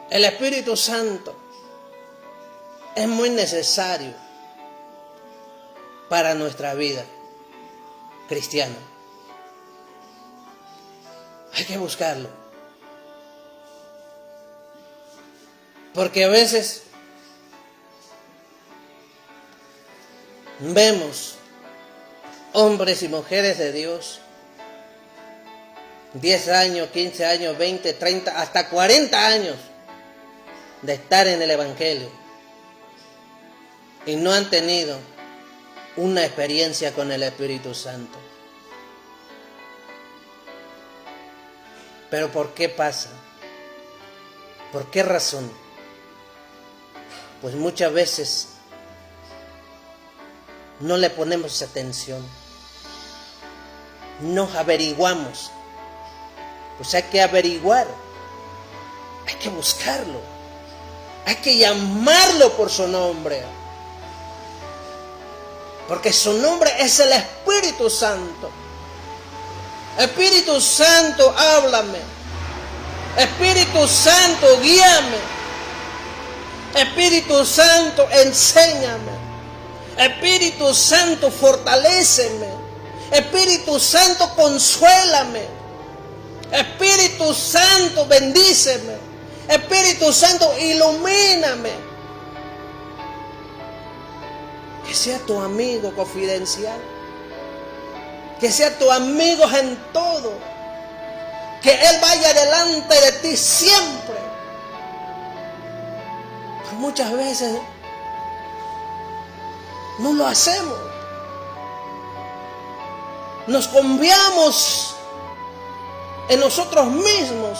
El Espíritu Santo es muy necesario para nuestra vida cristiana. Hay que buscarlo. Porque a veces vemos hombres y mujeres de Dios, 10 años, 15 años, 20, 30, hasta 40 años de estar en el Evangelio y no han tenido una experiencia con el Espíritu Santo. ¿Pero por qué pasa? ¿Por qué razón? Pues muchas veces no le ponemos atención, no averiguamos. Pues hay que averiguar, hay que buscarlo, hay que llamarlo por su nombre, porque su nombre es el Espíritu Santo. Espíritu Santo, háblame. Espíritu Santo, guíame. Espíritu Santo, enséñame. Espíritu Santo, fortaléceme. Espíritu Santo, consuélame. Espíritu Santo, bendíceme. Espíritu Santo, ilumíname. Que sea tu amigo confidencial. Que sea tu amigo en todo. Que Él vaya delante de ti siempre. Pero muchas veces no lo hacemos. Nos confiamos en nosotros mismos.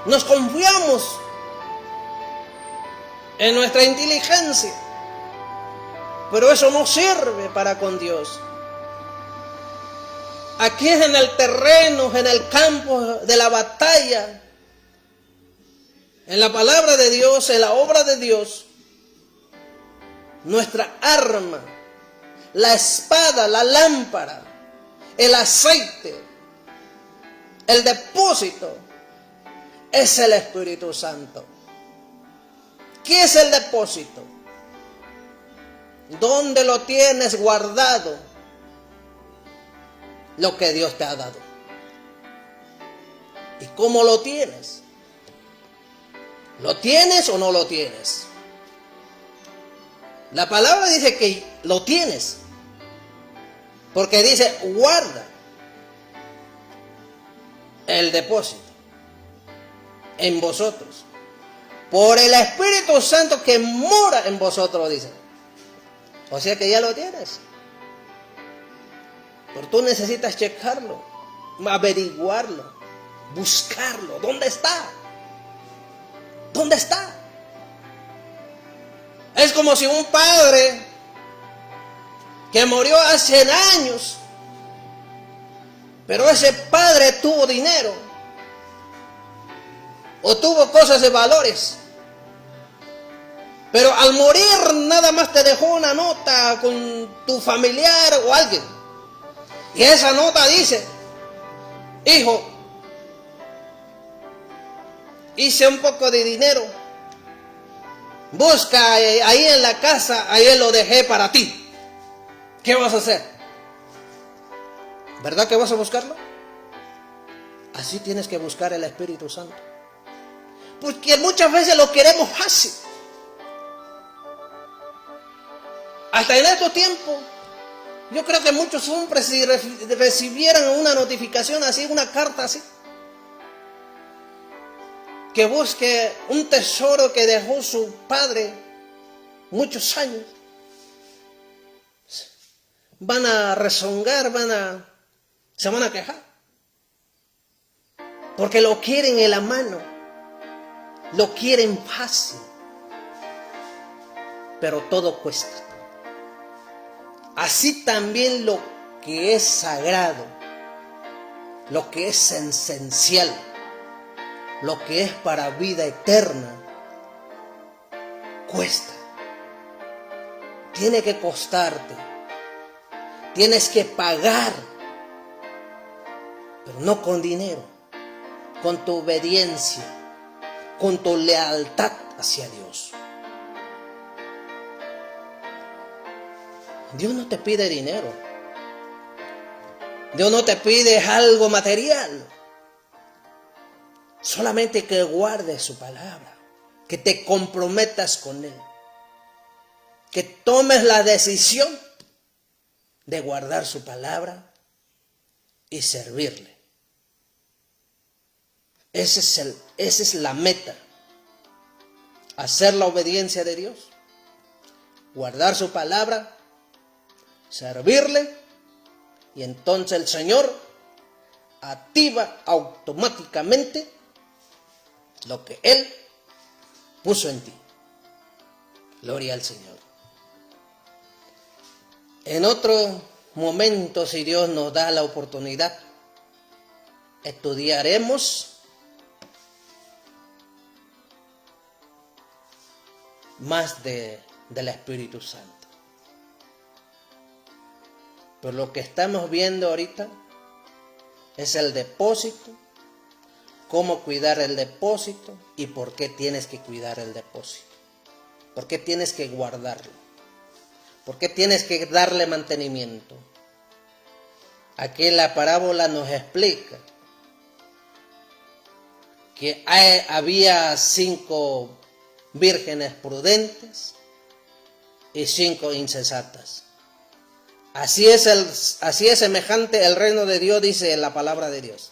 Nos confiamos en nuestra inteligencia. Pero eso no sirve para con Dios. Aquí es en el terreno, en el campo de la batalla, en la palabra de Dios, en la obra de Dios, nuestra arma, la espada, la lámpara, el aceite, el depósito, es el Espíritu Santo. ¿Qué es el depósito? ¿Dónde lo tienes guardado? Lo que Dios te ha dado. ¿Y cómo lo tienes? ¿Lo tienes o no lo tienes? La palabra dice que lo tienes. Porque dice, guarda el depósito en vosotros. Por el Espíritu Santo que mora en vosotros, dice. O sea que ya lo tienes. Pero tú necesitas checarlo, averiguarlo, buscarlo. ¿Dónde está? ¿Dónde está? Es como si un padre que murió hace años, pero ese padre tuvo dinero o tuvo cosas de valores, Pero al morir nada más te dejó una nota con tu familiar o alguien. Y esa nota dice: hijo, hice un poco de dinero, busca ahí en la casa, ahí lo dejé para ti. ¿Qué vas a hacer? ¿Verdad que vas a buscarlo? Así tienes que buscar el Espíritu Santo. Porque muchas veces lo queremos fácil. Hasta en estos tiempos, yo creo que muchos hombres, si recibieran una notificación así, una carta así, que busque un tesoro que dejó su padre muchos años, van a rezongar, se van a quejar, porque lo quieren en la mano, lo quieren fácil, pero todo cuesta. Así también lo que es sagrado, lo que es esencial, lo que es para vida eterna, cuesta. Tiene que costarte. Tienes que pagar, pero no con dinero, con tu obediencia, con tu lealtad hacia Dios. Dios no te pide dinero. Dios no te pide algo material. Solamente que guardes su palabra, que te comprometas con Él, que tomes la decisión de guardar su palabra y servirle. Esa es la meta. Hacer la obediencia de Dios, guardar su palabra, servirle, y entonces el Señor activa automáticamente lo que Él puso en ti. Gloria al Señor. En otro momento, si Dios nos da la oportunidad, estudiaremos más del Espíritu Santo. Pero lo que estamos viendo ahorita es el depósito, cómo cuidar el depósito y por qué tienes que cuidar el depósito. ¿Por qué tienes que guardarlo? ¿Por qué tienes que darle mantenimiento? Aquí la parábola nos explica que había 5 vírgenes prudentes y 5 insensatas. Así es semejante el reino de Dios, dice la palabra de Dios.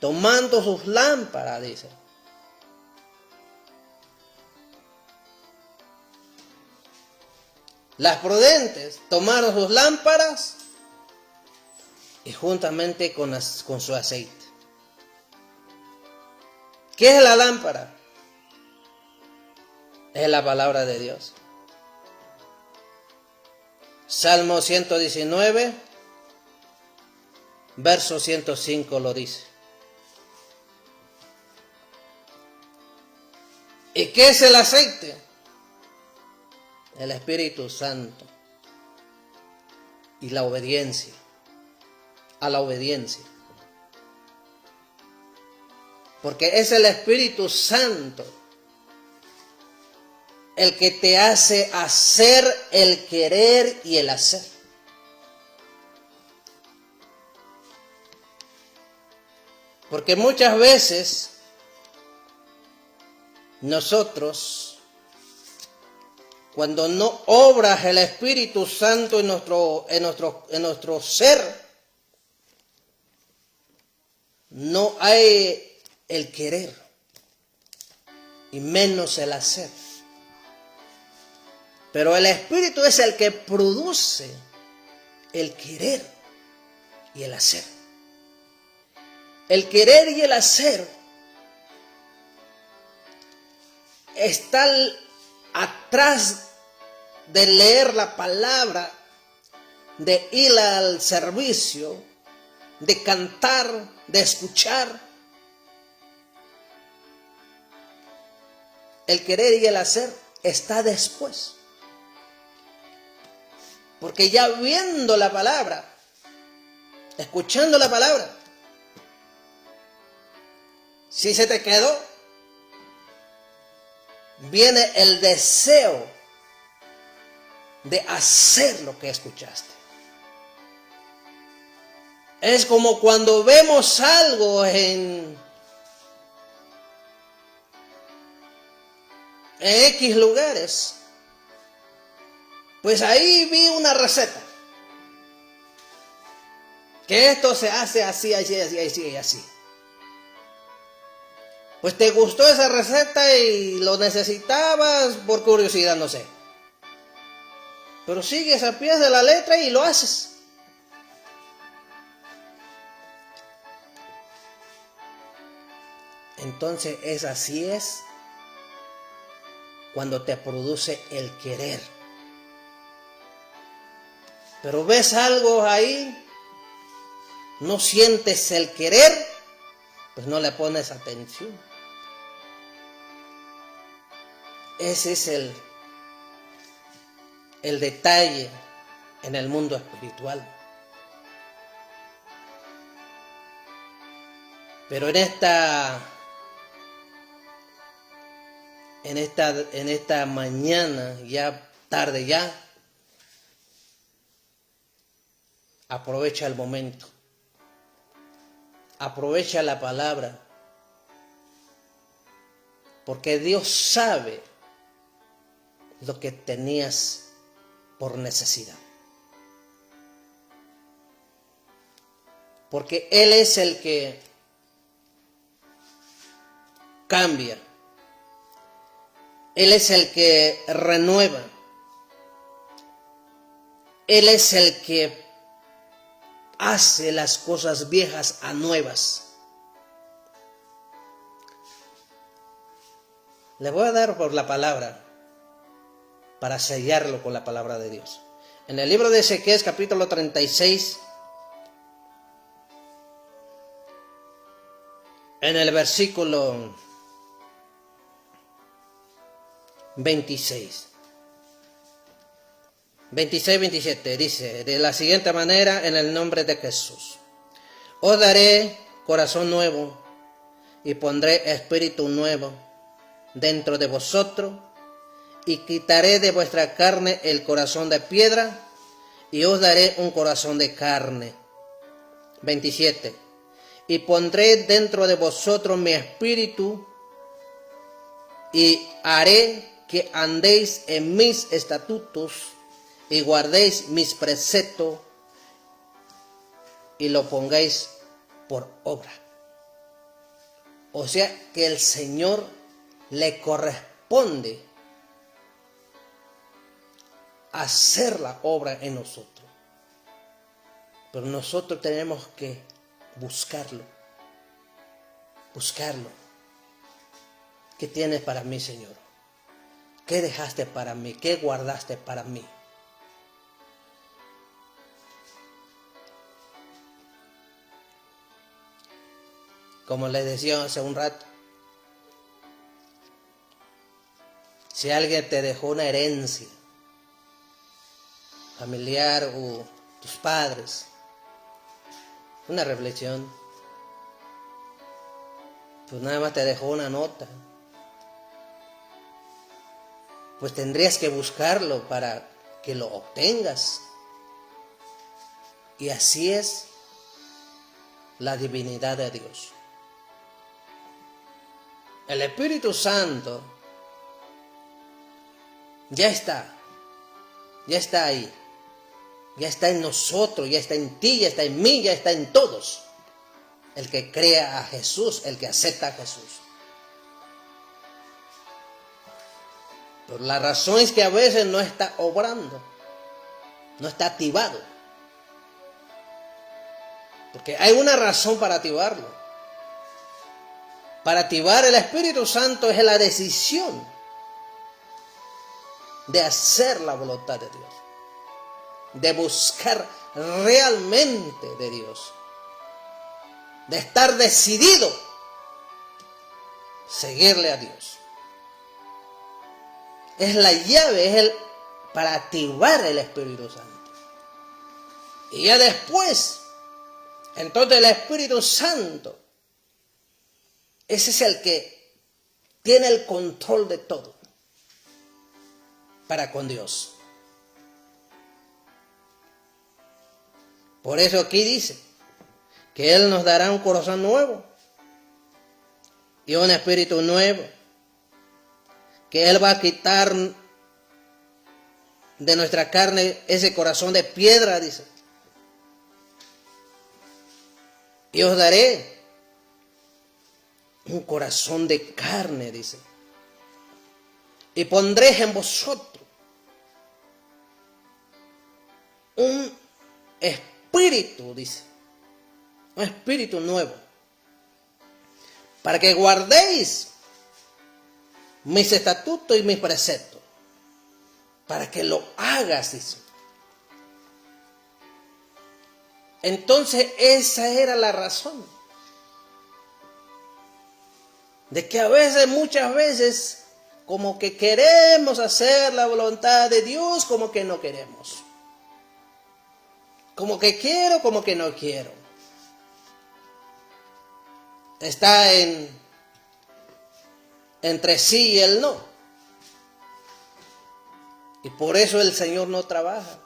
Tomando sus lámparas, dice. Las prudentes tomaron sus lámparas y juntamente con su aceite. ¿Qué es la lámpara? Es la palabra de Dios. Salmo 119, verso 105 lo dice. ¿Y qué es el aceite? El Espíritu Santo y la obediencia, a la obediencia. Porque es el Espíritu Santo el que te hace hacer, el querer y el hacer. Porque muchas veces nosotros, cuando no obra el Espíritu Santo en nuestro ser, no hay el querer y menos el hacer. Pero el Espíritu es el que produce el querer y el hacer. El querer y el hacer están atrás de leer la palabra, de ir al servicio, de cantar, de escuchar. El querer y el hacer está después. Porque ya viendo la palabra, escuchando la palabra, si se te quedó, viene el deseo de hacer lo que escuchaste. Es como cuando vemos algo en X lugares. Pues ahí vi una receta. Que esto se hace así, así, así, así y así. Pues te gustó esa receta y lo necesitabas por curiosidad, no sé. Pero sigues a pie de la letra y lo haces. Entonces así es cuando te produce el querer. Pero ves algo ahí, no sientes el querer, pues no le pones atención. Ese es el detalle en el mundo espiritual. Pero en esta mañana, ya tarde ya, aprovecha el momento. Aprovecha la palabra. Porque Dios sabe lo que tenías por necesidad. Porque Él es el que cambia. Él es el que renueva. Él es el que hace las cosas viejas a nuevas. Le voy a dar por la palabra para sellarlo con la palabra de Dios. En el libro de Ezequiel, capítulo 36, en el versículo 26, 27, dice de la siguiente manera: en el nombre de Jesús, os daré corazón nuevo y pondré espíritu nuevo dentro de vosotros, y quitaré de vuestra carne el corazón de piedra, y os daré un corazón de carne. 27. Y pondré dentro de vosotros mi espíritu, y haré que andéis en mis estatutos, y guardéis mis preceptos, y lo pongáis por obra. O sea que el Señor le corresponde hacer la obra en nosotros. Pero nosotros tenemos que buscarlo. ¿Qué tienes para mí, Señor? ¿Qué dejaste para mí? ¿Qué guardaste para mí? Como les decía hace un rato, si alguien te dejó una herencia familiar o tus padres, una reflexión, pues nada más te dejó una nota, pues tendrías que buscarlo para que lo obtengas. Y así es la divinidad de Dios. El Espíritu Santo ya está ahí, ya está en nosotros, ya está en ti, ya está en mí, ya está en todos. El que crea a Jesús, el que acepta a Jesús. Pero la razón es que a veces no está obrando, no está activado. Porque hay una razón para activarlo. Para activar el Espíritu Santo es la decisión de hacer la voluntad de Dios, de buscar realmente de Dios, de estar decidido a seguirle a Dios. es la llave, para activar el Espíritu Santo. Y ya después, entonces el Espíritu Santo, ese es el que tiene el control de todo para con Dios. Por eso aquí dice que Él nos dará un corazón nuevo y un espíritu nuevo, que Él va a quitar de nuestra carne ese corazón de piedra, dice. Y os daré un corazón de carne, dice. Y pondré en vosotros un espíritu, dice. Un espíritu nuevo. Para que guardéis mis estatutos y mis preceptos. Para que lo hagas, dice. Entonces esa era la razón. De que muchas veces, como que queremos hacer la voluntad de Dios, como que no queremos. Como que quiero, como que no quiero. Está entre sí y el no. Y por eso el Señor no trabaja.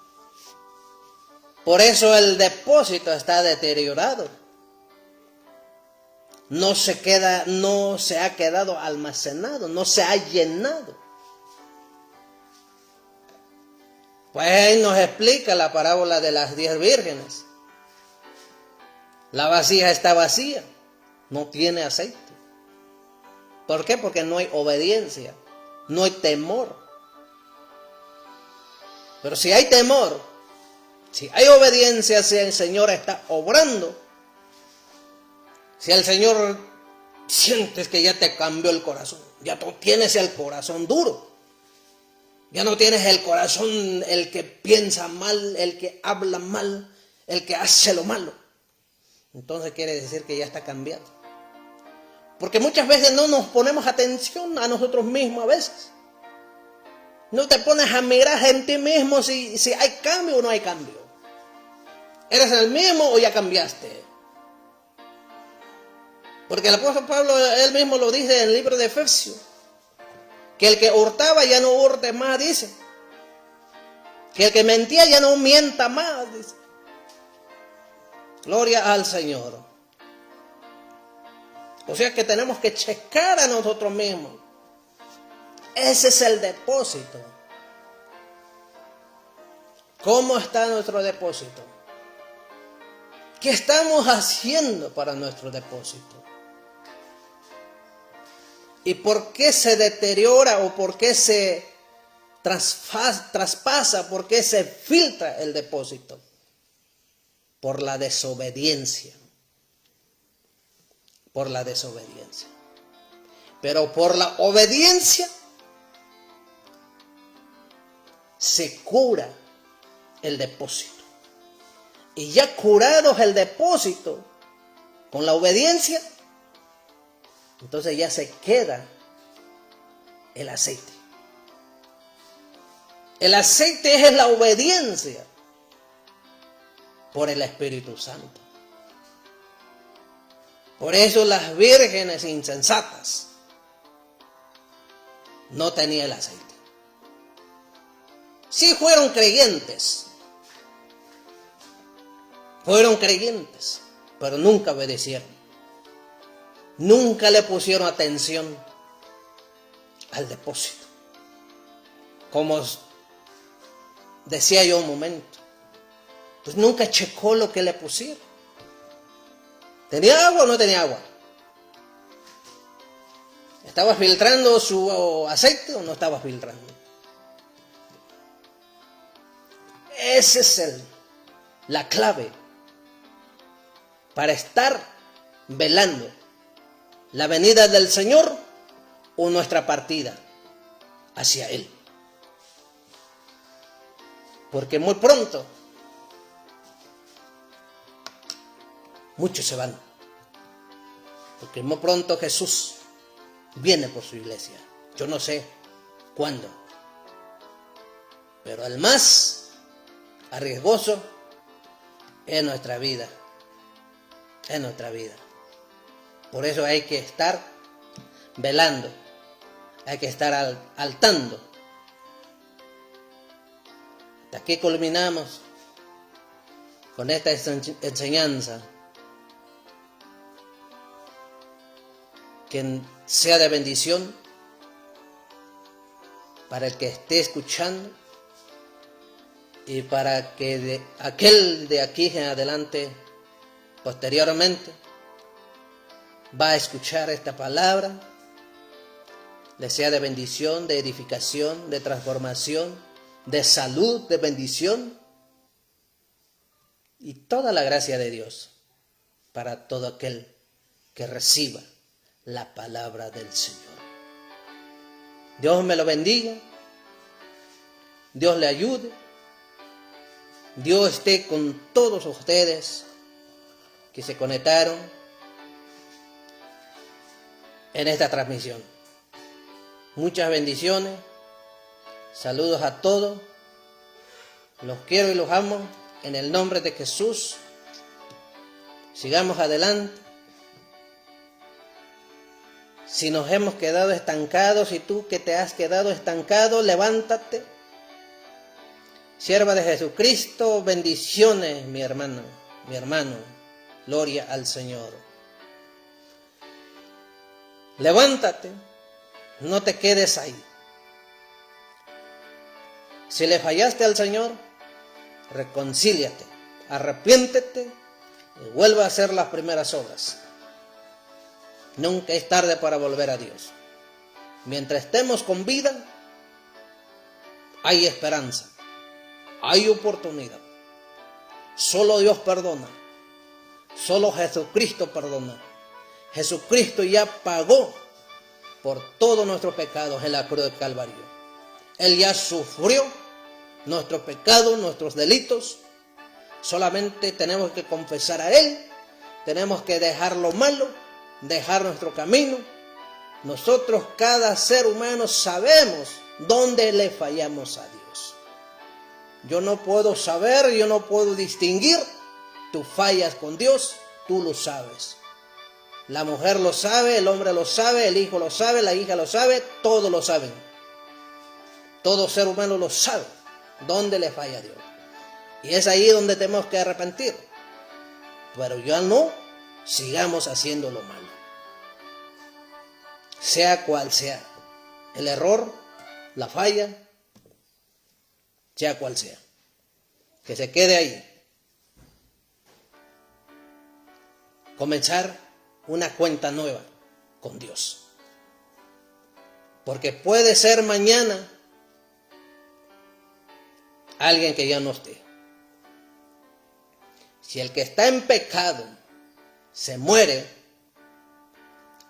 Por eso el depósito está deteriorado. No se ha quedado almacenado, no se ha llenado. Pues ahí nos explica la parábola de las 10 vírgenes. La vasija está vacía, no tiene aceite. ¿Por qué? Porque no hay obediencia, no hay temor. Pero si hay temor, si hay obediencia, si el Señor está obrando, si el Señor sientes que ya te cambió el corazón, ya no tienes el corazón duro, ya no tienes el corazón el que piensa mal, el que habla mal, el que hace lo malo, entonces quiere decir que ya está cambiado. Porque muchas veces no nos ponemos atención a nosotros mismos a veces. No te pones a mirar en ti mismo si hay cambio o no hay cambio. ¿Eres el mismo o ya cambiaste? Porque el apóstol Pablo, él mismo lo dice en el libro de Efesios, que el que hurtaba ya no hurte más, dice. Que el que mentía ya no mienta más, dice. Gloria al Señor. O sea que tenemos que checar a nosotros mismos. Ese es el depósito. ¿Cómo está nuestro depósito? ¿Qué estamos haciendo para nuestro depósito? ¿Y por qué se deteriora o por qué se traspasa, por qué se filtra el depósito? Por la desobediencia. Por la desobediencia. Pero por la obediencia se cura el depósito. Y ya curados el depósito con la obediencia, entonces ya se queda el aceite. El aceite es la obediencia por el Espíritu Santo. Por eso las vírgenes insensatas no tenían el aceite. Sí fueron creyentes, pero nunca obedecieron. Nunca le pusieron atención al depósito. Como decía yo un momento, pues nunca checó lo que le pusieron. ¿Tenía agua o no tenía agua? ¿Estaba filtrando su aceite o no estaba filtrando? Esa es la clave para estar velando la venida del Señor o nuestra partida hacia Él. Porque muy pronto muchos se van. Porque muy pronto Jesús viene por su iglesia. Yo no sé cuándo, Pero el más arriesgoso es nuestra vida. Es nuestra vida. Por eso hay que estar velando. Hay que estar al tanto. Hasta aquí culminamos con esta enseñanza. Que sea de bendición para el que esté escuchando y para que aquel de aquí en adelante, posteriormente, va a escuchar esta palabra, le sea de bendición, de edificación, de transformación, de salud, de bendición y toda la gracia de Dios para todo aquel que reciba la palabra del Señor. Dios me lo bendiga, Dios le ayude, Dios esté con todos ustedes que se conectaron en esta transmisión. Muchas bendiciones, saludos a todos, los quiero y los amo en el nombre de Jesús. Sigamos adelante. Si nos hemos quedado estancados, y tú que te has quedado estancado, levántate. Sierva de Jesucristo, bendiciones, mi hermano, gloria al Señor. Levántate, no te quedes ahí. Si le fallaste al Señor, reconcíliate, arrepiéntete y vuelve a hacer las primeras obras. Nunca es tarde para volver a Dios. Mientras estemos con vida, hay esperanza, hay oportunidad. Solo Dios perdona, solo Jesucristo perdona. Jesucristo ya pagó por todos nuestros pecados en la cruz del Calvario. Él ya sufrió nuestros pecados, nuestros delitos. Solamente tenemos que confesar a Él, tenemos que dejar lo malo, dejar nuestro camino. Nosotros, cada ser humano, sabemos dónde le fallamos a Dios. Yo no puedo saber, yo no puedo distinguir. Tú fallas con Dios, tú lo sabes. La mujer lo sabe, el hombre lo sabe, el hijo lo sabe, la hija lo sabe, todos lo saben. Todo ser humano lo sabe, dónde le falla a Dios. Y es ahí donde tenemos que arrepentir. Pero ya no sigamos haciendo lo malo. Sea cual sea el error, la falla, sea cual sea, que se quede ahí. Comenzar una cuenta nueva con Dios. Porque puede ser mañana alguien que ya no esté. Si el que está en pecado se muere,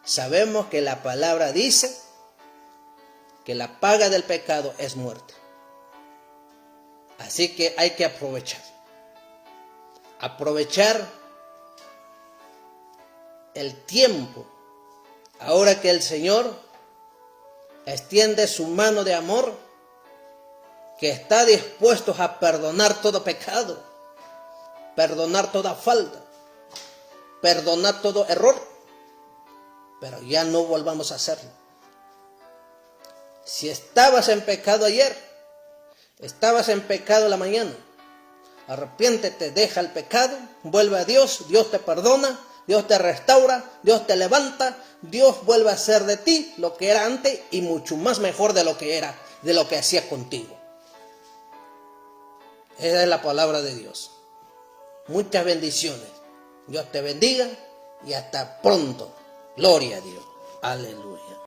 sabemos que la palabra dice que la paga del pecado es muerte. Así que hay que aprovechar. Aprovechar el tiempo. Ahora que el Señor extiende su mano de amor, que está dispuesto a perdonar todo pecado, perdonar toda falta, perdonar todo error, pero ya no volvamos a hacerlo. Si estabas en pecado ayer, estabas en pecado la mañana, arrepiéntete, deja el pecado, vuelve a Dios, Dios te perdona, Dios te restaura, Dios te levanta, Dios vuelve a hacer de ti lo que era antes y mucho más mejor de lo que era, de lo que hacía contigo. Esa es la palabra de Dios. Muchas bendiciones. Dios te bendiga y hasta pronto. Gloria a Dios. Aleluya.